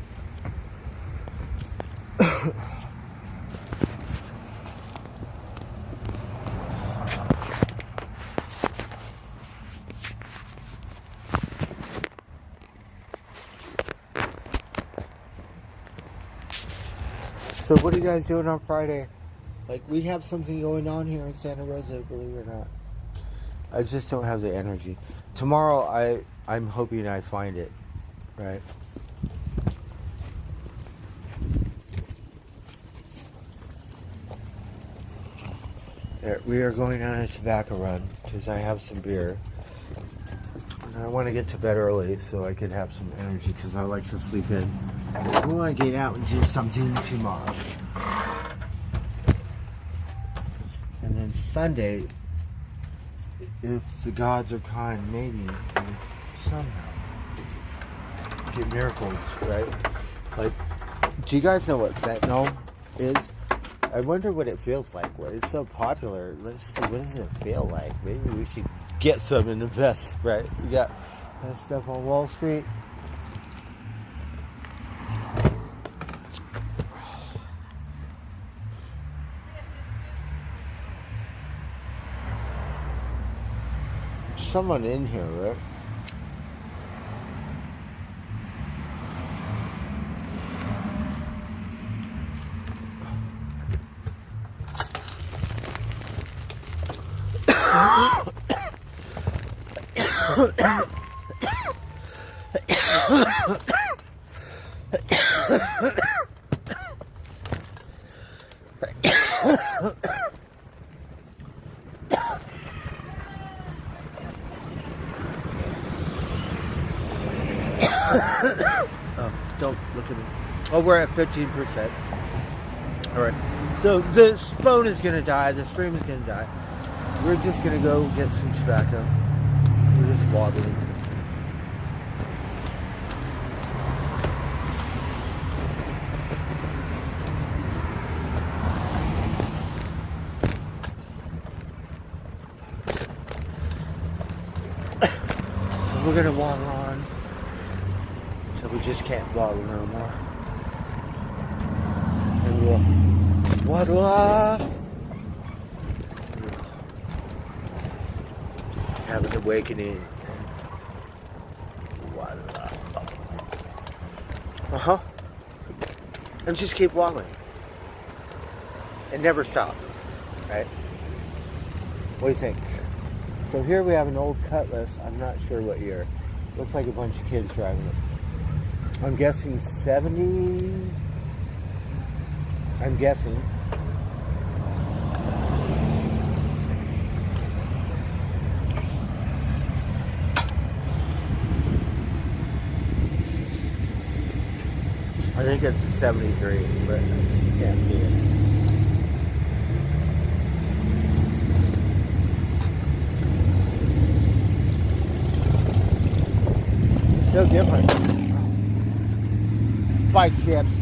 So what are you guys doing on Friday? Like, we have something going on here in Santa Rosa, believe it or not. I just don't have the energy. Tomorrow, I'm hoping I find it, right? We are going on a tobacco run, because I have some beer. And I want to get to bed early so I can have some energy, because I like to sleep in. We want to get out and do something tomorrow. And then Sunday, if the gods are kind, maybe somehow get miracles, right? Like, do you guys know what fentanyl is? I wonder what it feels like. Well, it's so popular. Let's see, what does it feel like? Maybe we should get some and invest, right? We got that stuff on Wall Street. Someone in here, right? Oh, don't look at me. Oh, we're at 15%. Alright. So this phone is going to die. The stream is going to die. We're just going to go get some tobacco. We're just waddling. So we're going to waddle on. So we just can't waddle no more. And we'll waddle off. Have an awakening. Waddle off. Uh-huh. And just keep waddling. And never stop. Right? What do you think? So here we have an old Cutlass. I'm not sure what year. Looks like a bunch of kids driving it. I'm guessing 70. I'm guessing. I think it's a 73, but you can't see it. It's so different. Five ships,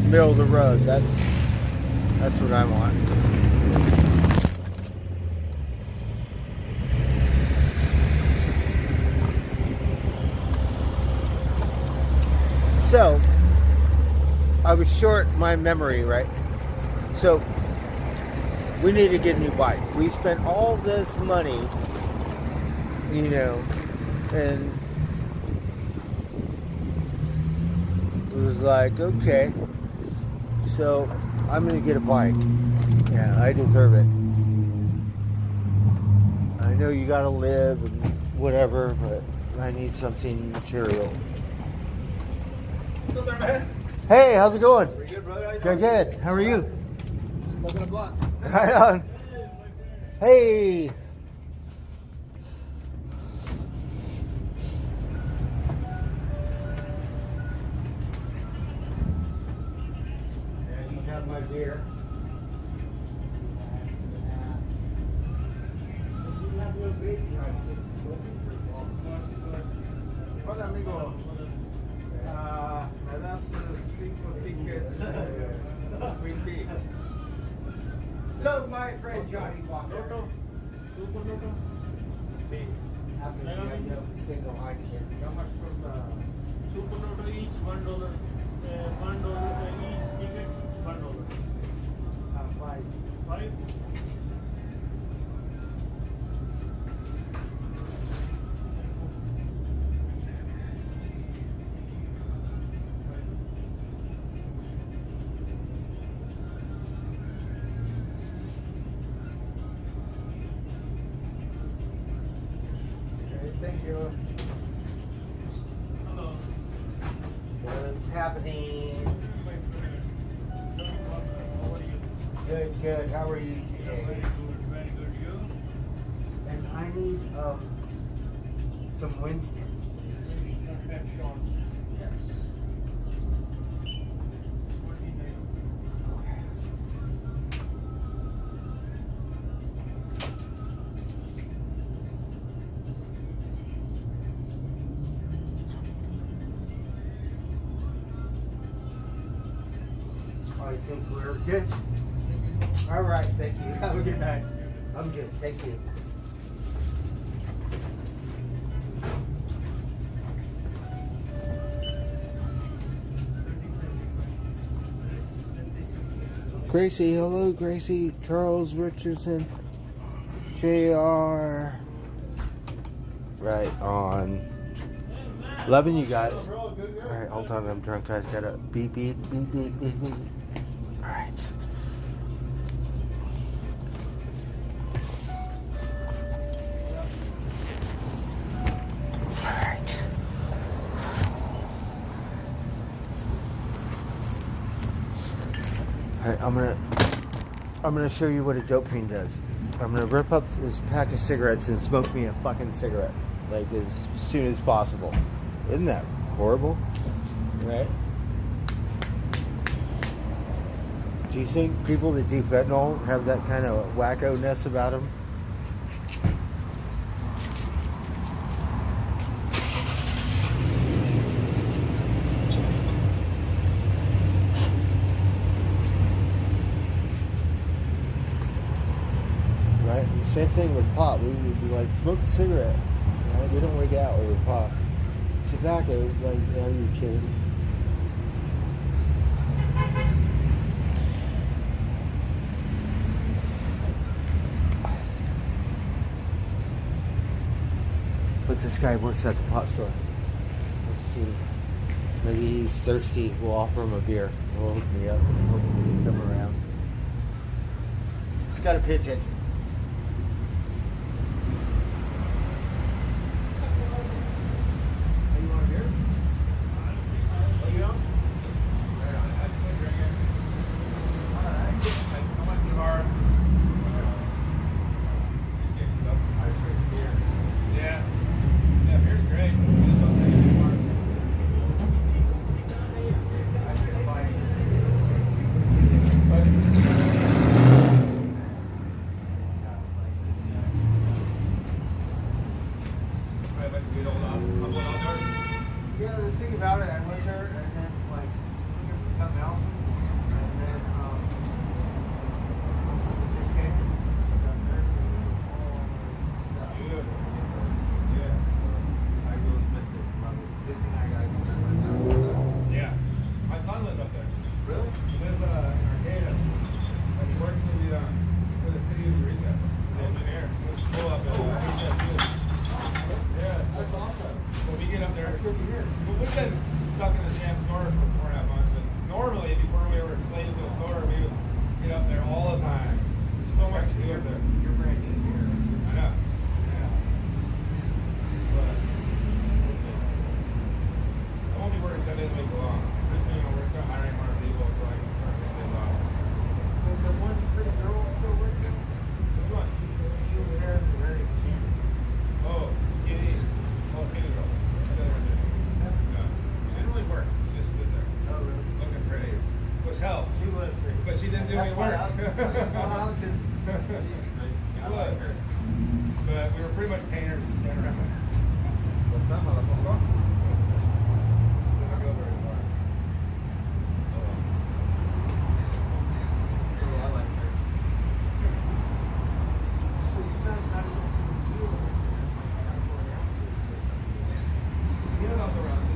middle of the road. That's what I want. So I was short my memory, right? So we need to get a new bike. We spent all this money, you know, and it was like, okay, so I'm gonna get a bike. Yeah, I deserve it. I know you gotta live and whatever, but I need something material.
What's up there, man?
Hey, how's it going?
Pretty good, brother.
Good, good. How are you?
Smoking a blunt.
Right on. Hey. And you have my beer.
Hola, amigo. Me das 5 tickets green tea.
So my friend Johnny Walker.
Loto? Super Loto? Sí.
Happens to have no single Heineken.
How much costa?
Super Loto each $1. $1 each ticket, $1.
5.
5.
Thank you.
Hello.
What's happening?
How are you?
Good, good. How are you today?
Very good, very good. You?
And I need some Winston's.
Pet shot.
Yes.
49.
I think we're good. All right, thank you. Have a good night. I'm good, thank you. Gracie, hello, Gracie. Charles Richardson. JR. Right on. Loving you guys. Alright, hold on, I'm drunk, guys. Gotta beep, beep, beep, beep, beep, beep. Alright. I'm gonna show you what a dope fiend does. I'm gonna rip up this pack of cigarettes and smoke me a fucking cigarette, like as soon as possible. Isn't that horrible? Right? Do you think people that do fentanyl have that kind of wacko-ness about them? Right? Same thing with pot. We would be like, smoke a cigarette. Right? We don't wig out over pot. Tobacco, like, are you kidding? But this guy works at the pot store. Let's see. Maybe he's thirsty. We'll offer him a beer. He'll hook me up. Hopefully he'll come around. Just gotta pay attention.
You want a beer? You don't? How much you are? Yeah. Yeah, beer's great. Yeah, the thing about it, I went there and then like looking for something else, and then it just came to I really miss it. Good thing I got it. Yeah, my son lives up there. Really? He lives in Arcata, and he works for the city of Eureka. The engineer. He was cool up there. Yeah, that's awesome. So we get up there. Good to hear. But we've been stuck in this damn store for 4.5 months. And normally, before we were slated to a store, we would get up there all the time. There's so much to do up there. You're brand new here. I know. Yeah. But I won't be working 7 days a week long. Pretty soon, we're going to start hiring more people so I can start getting days off. Was there one pretty girl still working? Which one? She was there at the very beginning. Oh, skinny. Oh, skinny girl. No. She didn't really work. She just stood there. Oh, really? Looking pretty. Which helped. She was pretty. But she didn't do any work. She was. But we were pretty much paying her to stand around. What's that, motherfucker? Doesn't go very far. I like her. So you guys not even see the deal? Yeah, I'll go around.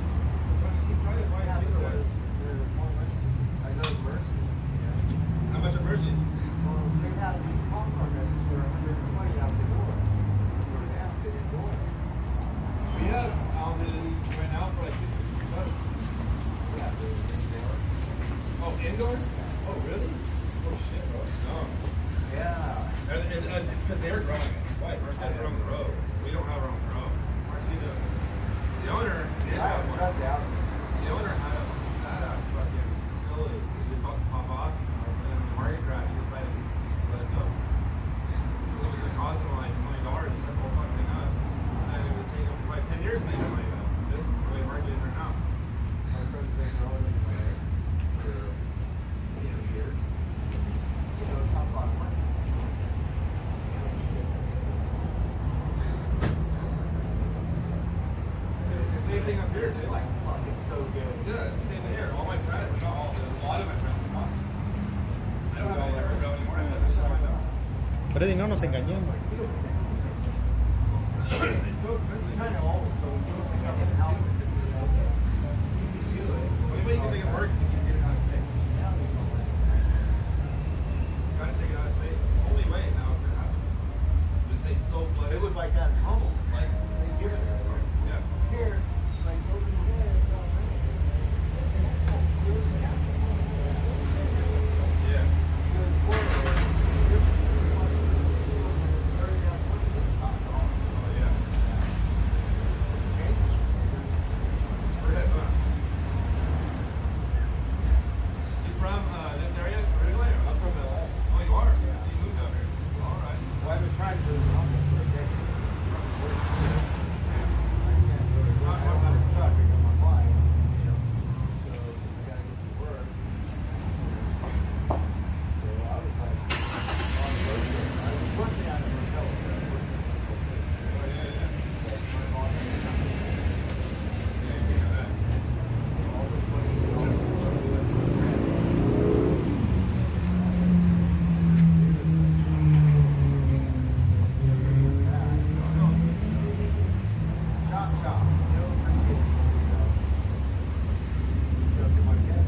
Keep trying to find people that are more money. I know Mercy. Yeah. How much are Mercy? Well, they have these popcorn records for $120 out the door. For the house in door. We have houses right now for like $50. Yeah. Oh, indoor? Oh, really? Oh shit, bro. No. Yeah. It's because they're growing it. Why? Mercy has their own grow. We don't have our own grow. Mercy does. The owner did have one. The owner had a fucking facility. He was about to pop off, and then the market crash, he decided to let it go. It was going to cost him like $1 million to set the whole fucking thing up. And then it would take him like 10 years to make the money back. This is the way the market is right now. I was trying to say growing in my area for years. You know, it costs a lot of money. The same thing up here, dude. Like, fucking so good. Yeah, it's the same thing here. All my friends, not all, a lot of my friends stop. I don't know if I'll ever go anymore. I said, I know.
Freddy, no nos engañemos.
It's so expensive. Kind of old, so we don't think I'm getting out. You can do it. The only way you can make it work is if you get it out of state. You gotta take it out of state. The only way now is gonna happen. Just stay so flooded. It was like that in Hummel. Like, they give it there. Yeah. Here, like, over here, it's all right. Yeah. Because before, oh, yeah. Where's that from? You from this area originally? Or?
tried to live humble for a decade. I don't have a truck, I got my bike, you know, so I gotta get to work. So I was like, on the road trip. I was working out of a hotel. But my mom had all the money, chop chop, you know, for kids. So to my dad,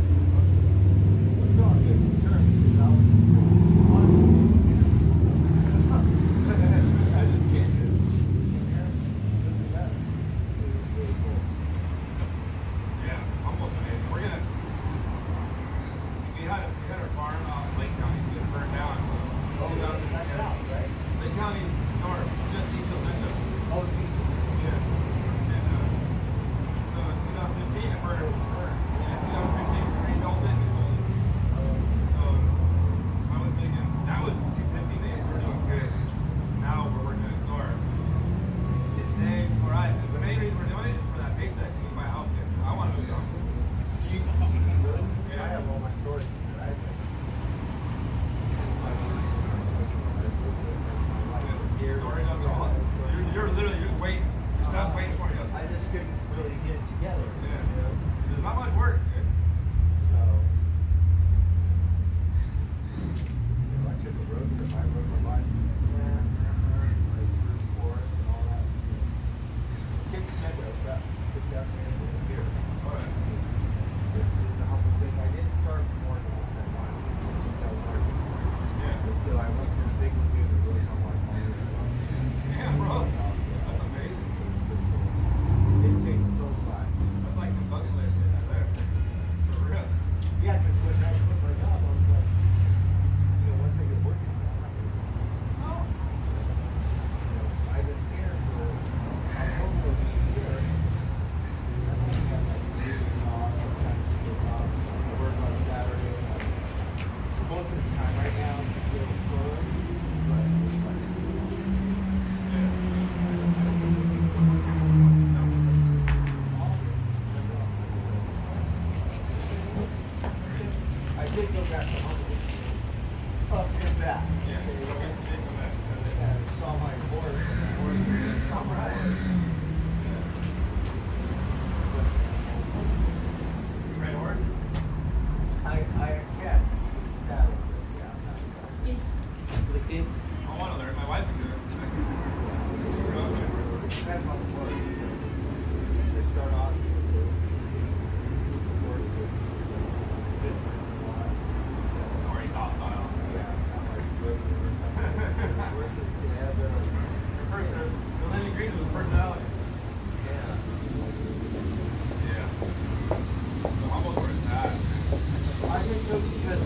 what's on good terms? I just can't do it.
Yeah, almost amazing. We're gonna. We had our farm out in Lake County. It burned down.
Oh, that's out, right?
Lake County north, just east of Linda.
Oh, Jesus.
Yeah. And so in 2015 it burned. And in 2015 we rebuilt it. We sold it. So I was thinking that was 250 days. We're doing good. Now we're working at a store. Today, all right. The main reason we're doing it is for that paycheck so we can buy a house. Kid. I want to move down.
You really?
Yeah.
I have all my stores, right?
You're literally just waiting. You're not waiting for you.
I just couldn't really get it together.
Yeah.
You know?
There's not much work.
So, you know, I took a road trip. I rode my bike. Like through the forest and all that. Kicked the head up, picked up and here. The humble thing. I didn't start from morning that time.
Yeah.
But still, I went to the big lagoon and rode my bike all the way around.
Yeah, bro. That's amazing.
It takes so fast.
That's like some bucket list shit right there. For real.
Yeah, because when I quit my job, I was like, you know, once I get working, I'm not gonna
Oh.
you know, I've been here for October of the year. I only have like 3 days off, sometimes 2 days off. I work on Saturday. Most of the time, right now, I'm just doing fun, but it's like, I did go back to Humboldt, up and back.
Yeah.
And saw my horse, and the horse was in summer.
Red horse?
I can't saddle it, yeah. The kid,
I want to learn. My wife can do it.
depends on the horse. They start off with the horse is different from what
Already hostile.
yeah, not like Whitney or something. Horses, they have their,
The Lenny Green was a personality.
yeah.
Yeah. The humble horse, that.
I think so because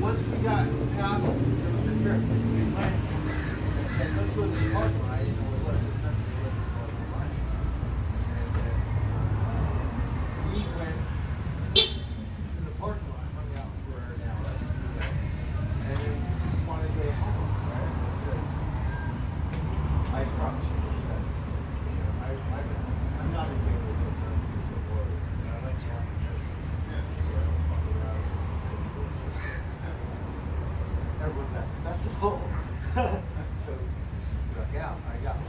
once we got past the trip, we went and said, let's go to the parking lot. I didn't know what it was. So nothing to go to the parking lot. And then we went to the parking lot, hung out for an hour, and then wanted to go home, right? Because I promise you, that, you know, I'm not a big deal before. I like talking to everyone's at the festival. So struck out. I got my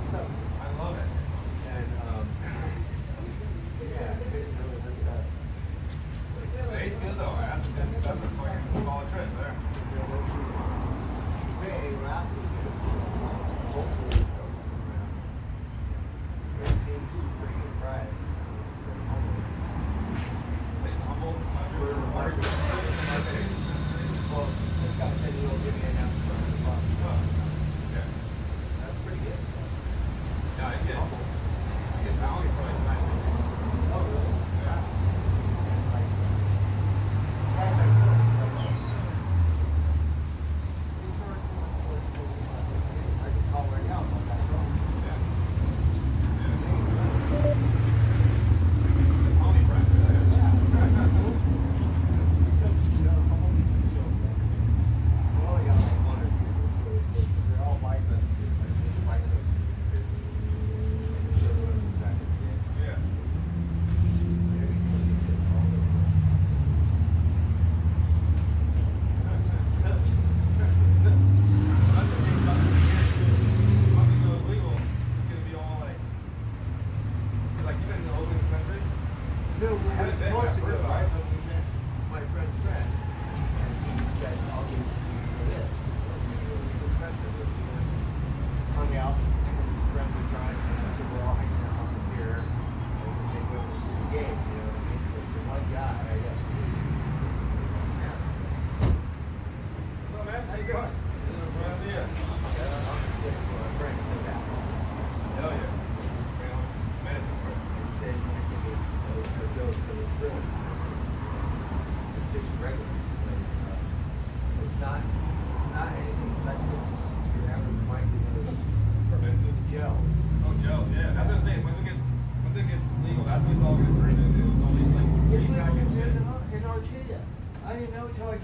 stuff.
I love it.
And yeah, it really looked at
Today's good though. That's a fucking solid trip there.
Hey, last weekend. Hopefully it's coming around. It seems pretty good price.
Humble.
Well, this guy said he'll give me an ounce for $100.
Yeah.
That's pretty good.
Yeah, I get I get Valley for like 9.
Oh, really?
Yeah.
Like, I can call right now about that phone.
Yeah. It's only fresh.
Yeah.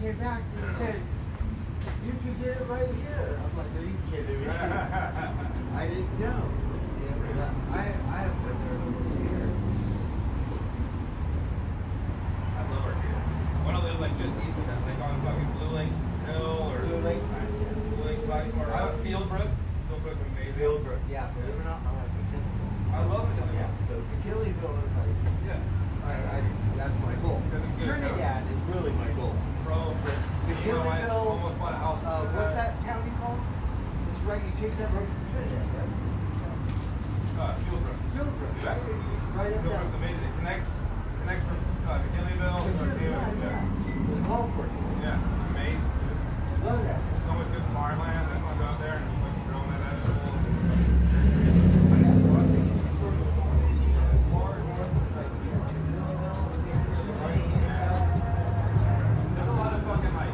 came back, he said, you could get it right here. I'm like, are you kidding me? I didn't know. You know, 'cause I have been there almost a year.
I love Arcadia. I want to live like just east of that, like on fucking Blue Lake Hill or
Blue Lake's nice, yeah.
Blue Lake Fight or Fieldbrook. Fieldbrook's amazing.
Fieldbrook, yeah. Believe it or not, I like McKinleyville.
I love it.
Yeah, so McKinleyville is nice.
Yeah.
That's my goal.
Because it's good
Trinidad is really my goal.
Bro, you know, I almost bought a house.
What's that county called? It's right, you take that road to Trinidad, right?
Fieldbrook.
Fieldbrook,
Yeah.
right? Right up
Fieldbrook's
there.
amazing. It connects from McKinleyville.
Yeah. The golf course.
Yeah, amazing.
Love that.
So much good farmland. I want to go out there and just like growing that vegetables.
I got one thing. More north is like, you know, Fieldville, San Diego.
There's a lot of fucking like,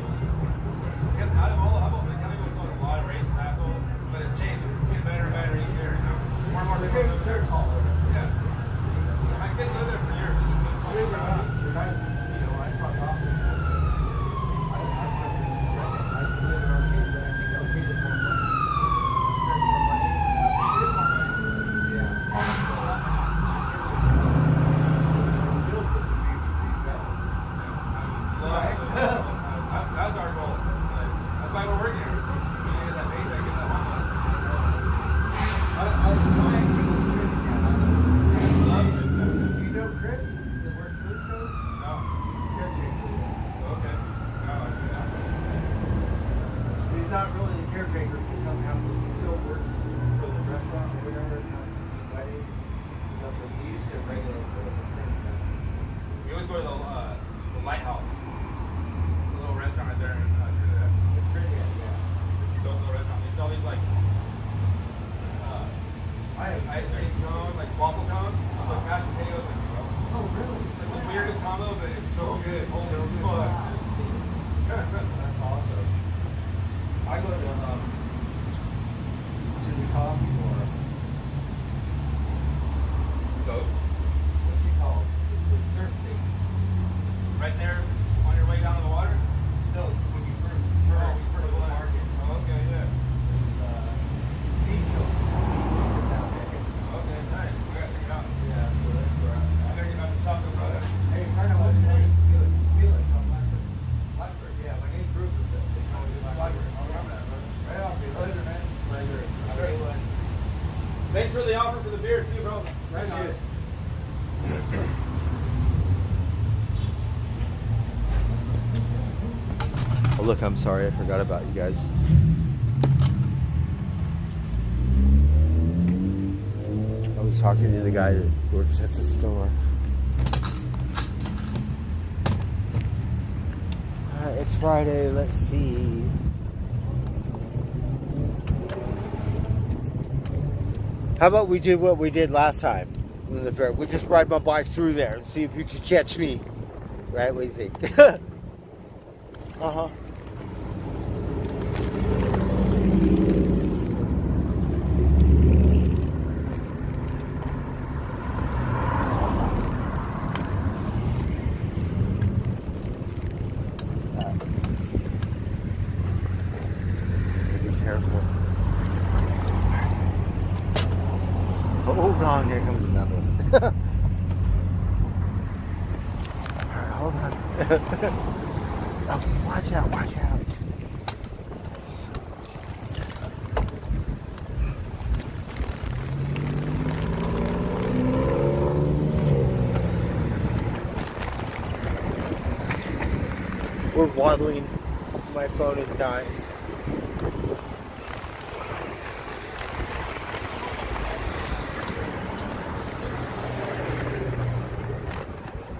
because out of all the hubble, McKinleyville's still a lot of racist assholes, but it's changed. It's getting better and better each year. You know? More and more people live there.
They're taller.
Yeah. My kids live there for years. It's a good
Believe it or not,
fucking
when I, you know, I talk often. I live in Arcadia, but I think Arcadia's more money.
That's our goal. That's why we're working here. We need to get that paycheck, get that home. Love it.
Do you know Chris that works for Luke Show?
No.
He's caretaker.
Okay. No, I do not.
He's not really the caretaker, but somehow he still works for the restaurant or whatever. Weddings, stuff that he used to regulate for the thing.
We always go to the Lighthouse. The little restaurant right there in Trinidad.
It's pretty, yeah.
Go to the restaurant. They sell these like
I have
ice cream cone, like waffle cone, with mashed potatoes in it, bro.
Oh, really?
It's the weirdest combo, but it's so good. Holy
So good.
fuck.
That's awesome. I go to the coffee bar.
Dope.
What's it called? It's the surf thing.
Right there on your way down to the water?
No, when you first
Oh,
turn,
we
for the market.
Oh, okay, yeah.
Beach Hill.
Okay, nice. We gotta check it out.
Yeah, so that's where I'm
I
at.
gotta get back to Taco Brother.
Hey, I know what's name. Felix on Blackbird. Blackbird, yeah, my name's Rupert. They call me Blackbird. Right off, dude. Pleasure, man. Pleasure. Have a good one.
Thanks for the offer for the beer too, bro.
Right on.
Oh, look, I'm sorry. I forgot about you guys. I was talking to the guy that works at the store. Alright, it's Friday. Let's see. How about we do what we did last time in the fair? We just ride my bike through there and see if you could catch me. Right? What do you think? Uh-huh. Be careful. Hold on, here comes another one. Alright, hold on. Oh, watch out, watch out. We're waddling. My phone is dying.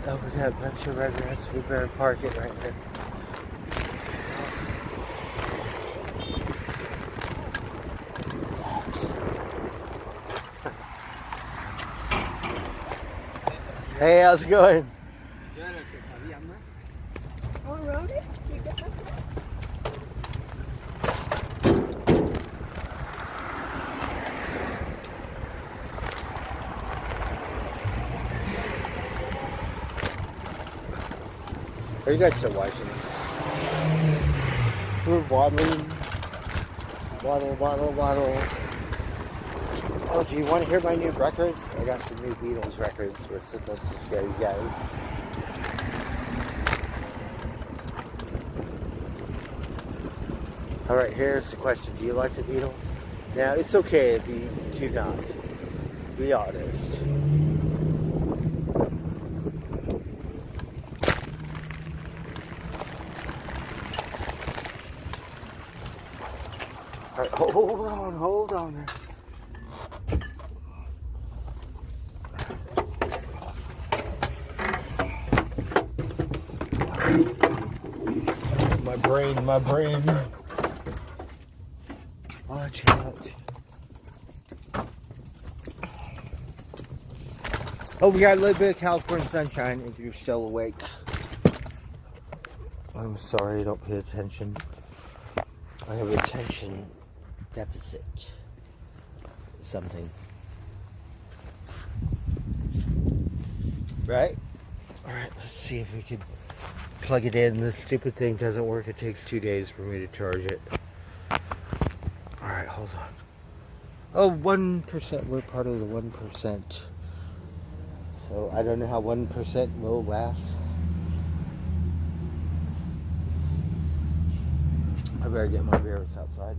Oh, we got a bunch of regrets. We better park it right there. Hey, how's it going?
Oh, Rody? You got that?
Are you guys still watching? We're waddling. Waddle, waddle, waddle. Oh, do you want to hear my new records? I got some new Beatles records we're supposed to show you guys. Alright, here's the question. Do you like the Beatles? Now, it's okay if you do not. Be honest. Alright, hold on there. My brain. Watch out. Oh, we got a little bit of California sunshine if you're still awake. I'm sorry, I don't pay attention. I have attention deficit. Something. Right? Alright, let's see if we can plug it in. This stupid thing doesn't work. It takes 2 days for me to charge it. Alright, hold on. Oh, 1%. We're part of the 1%. So I don't know how 1% will last. I better get my bears outside.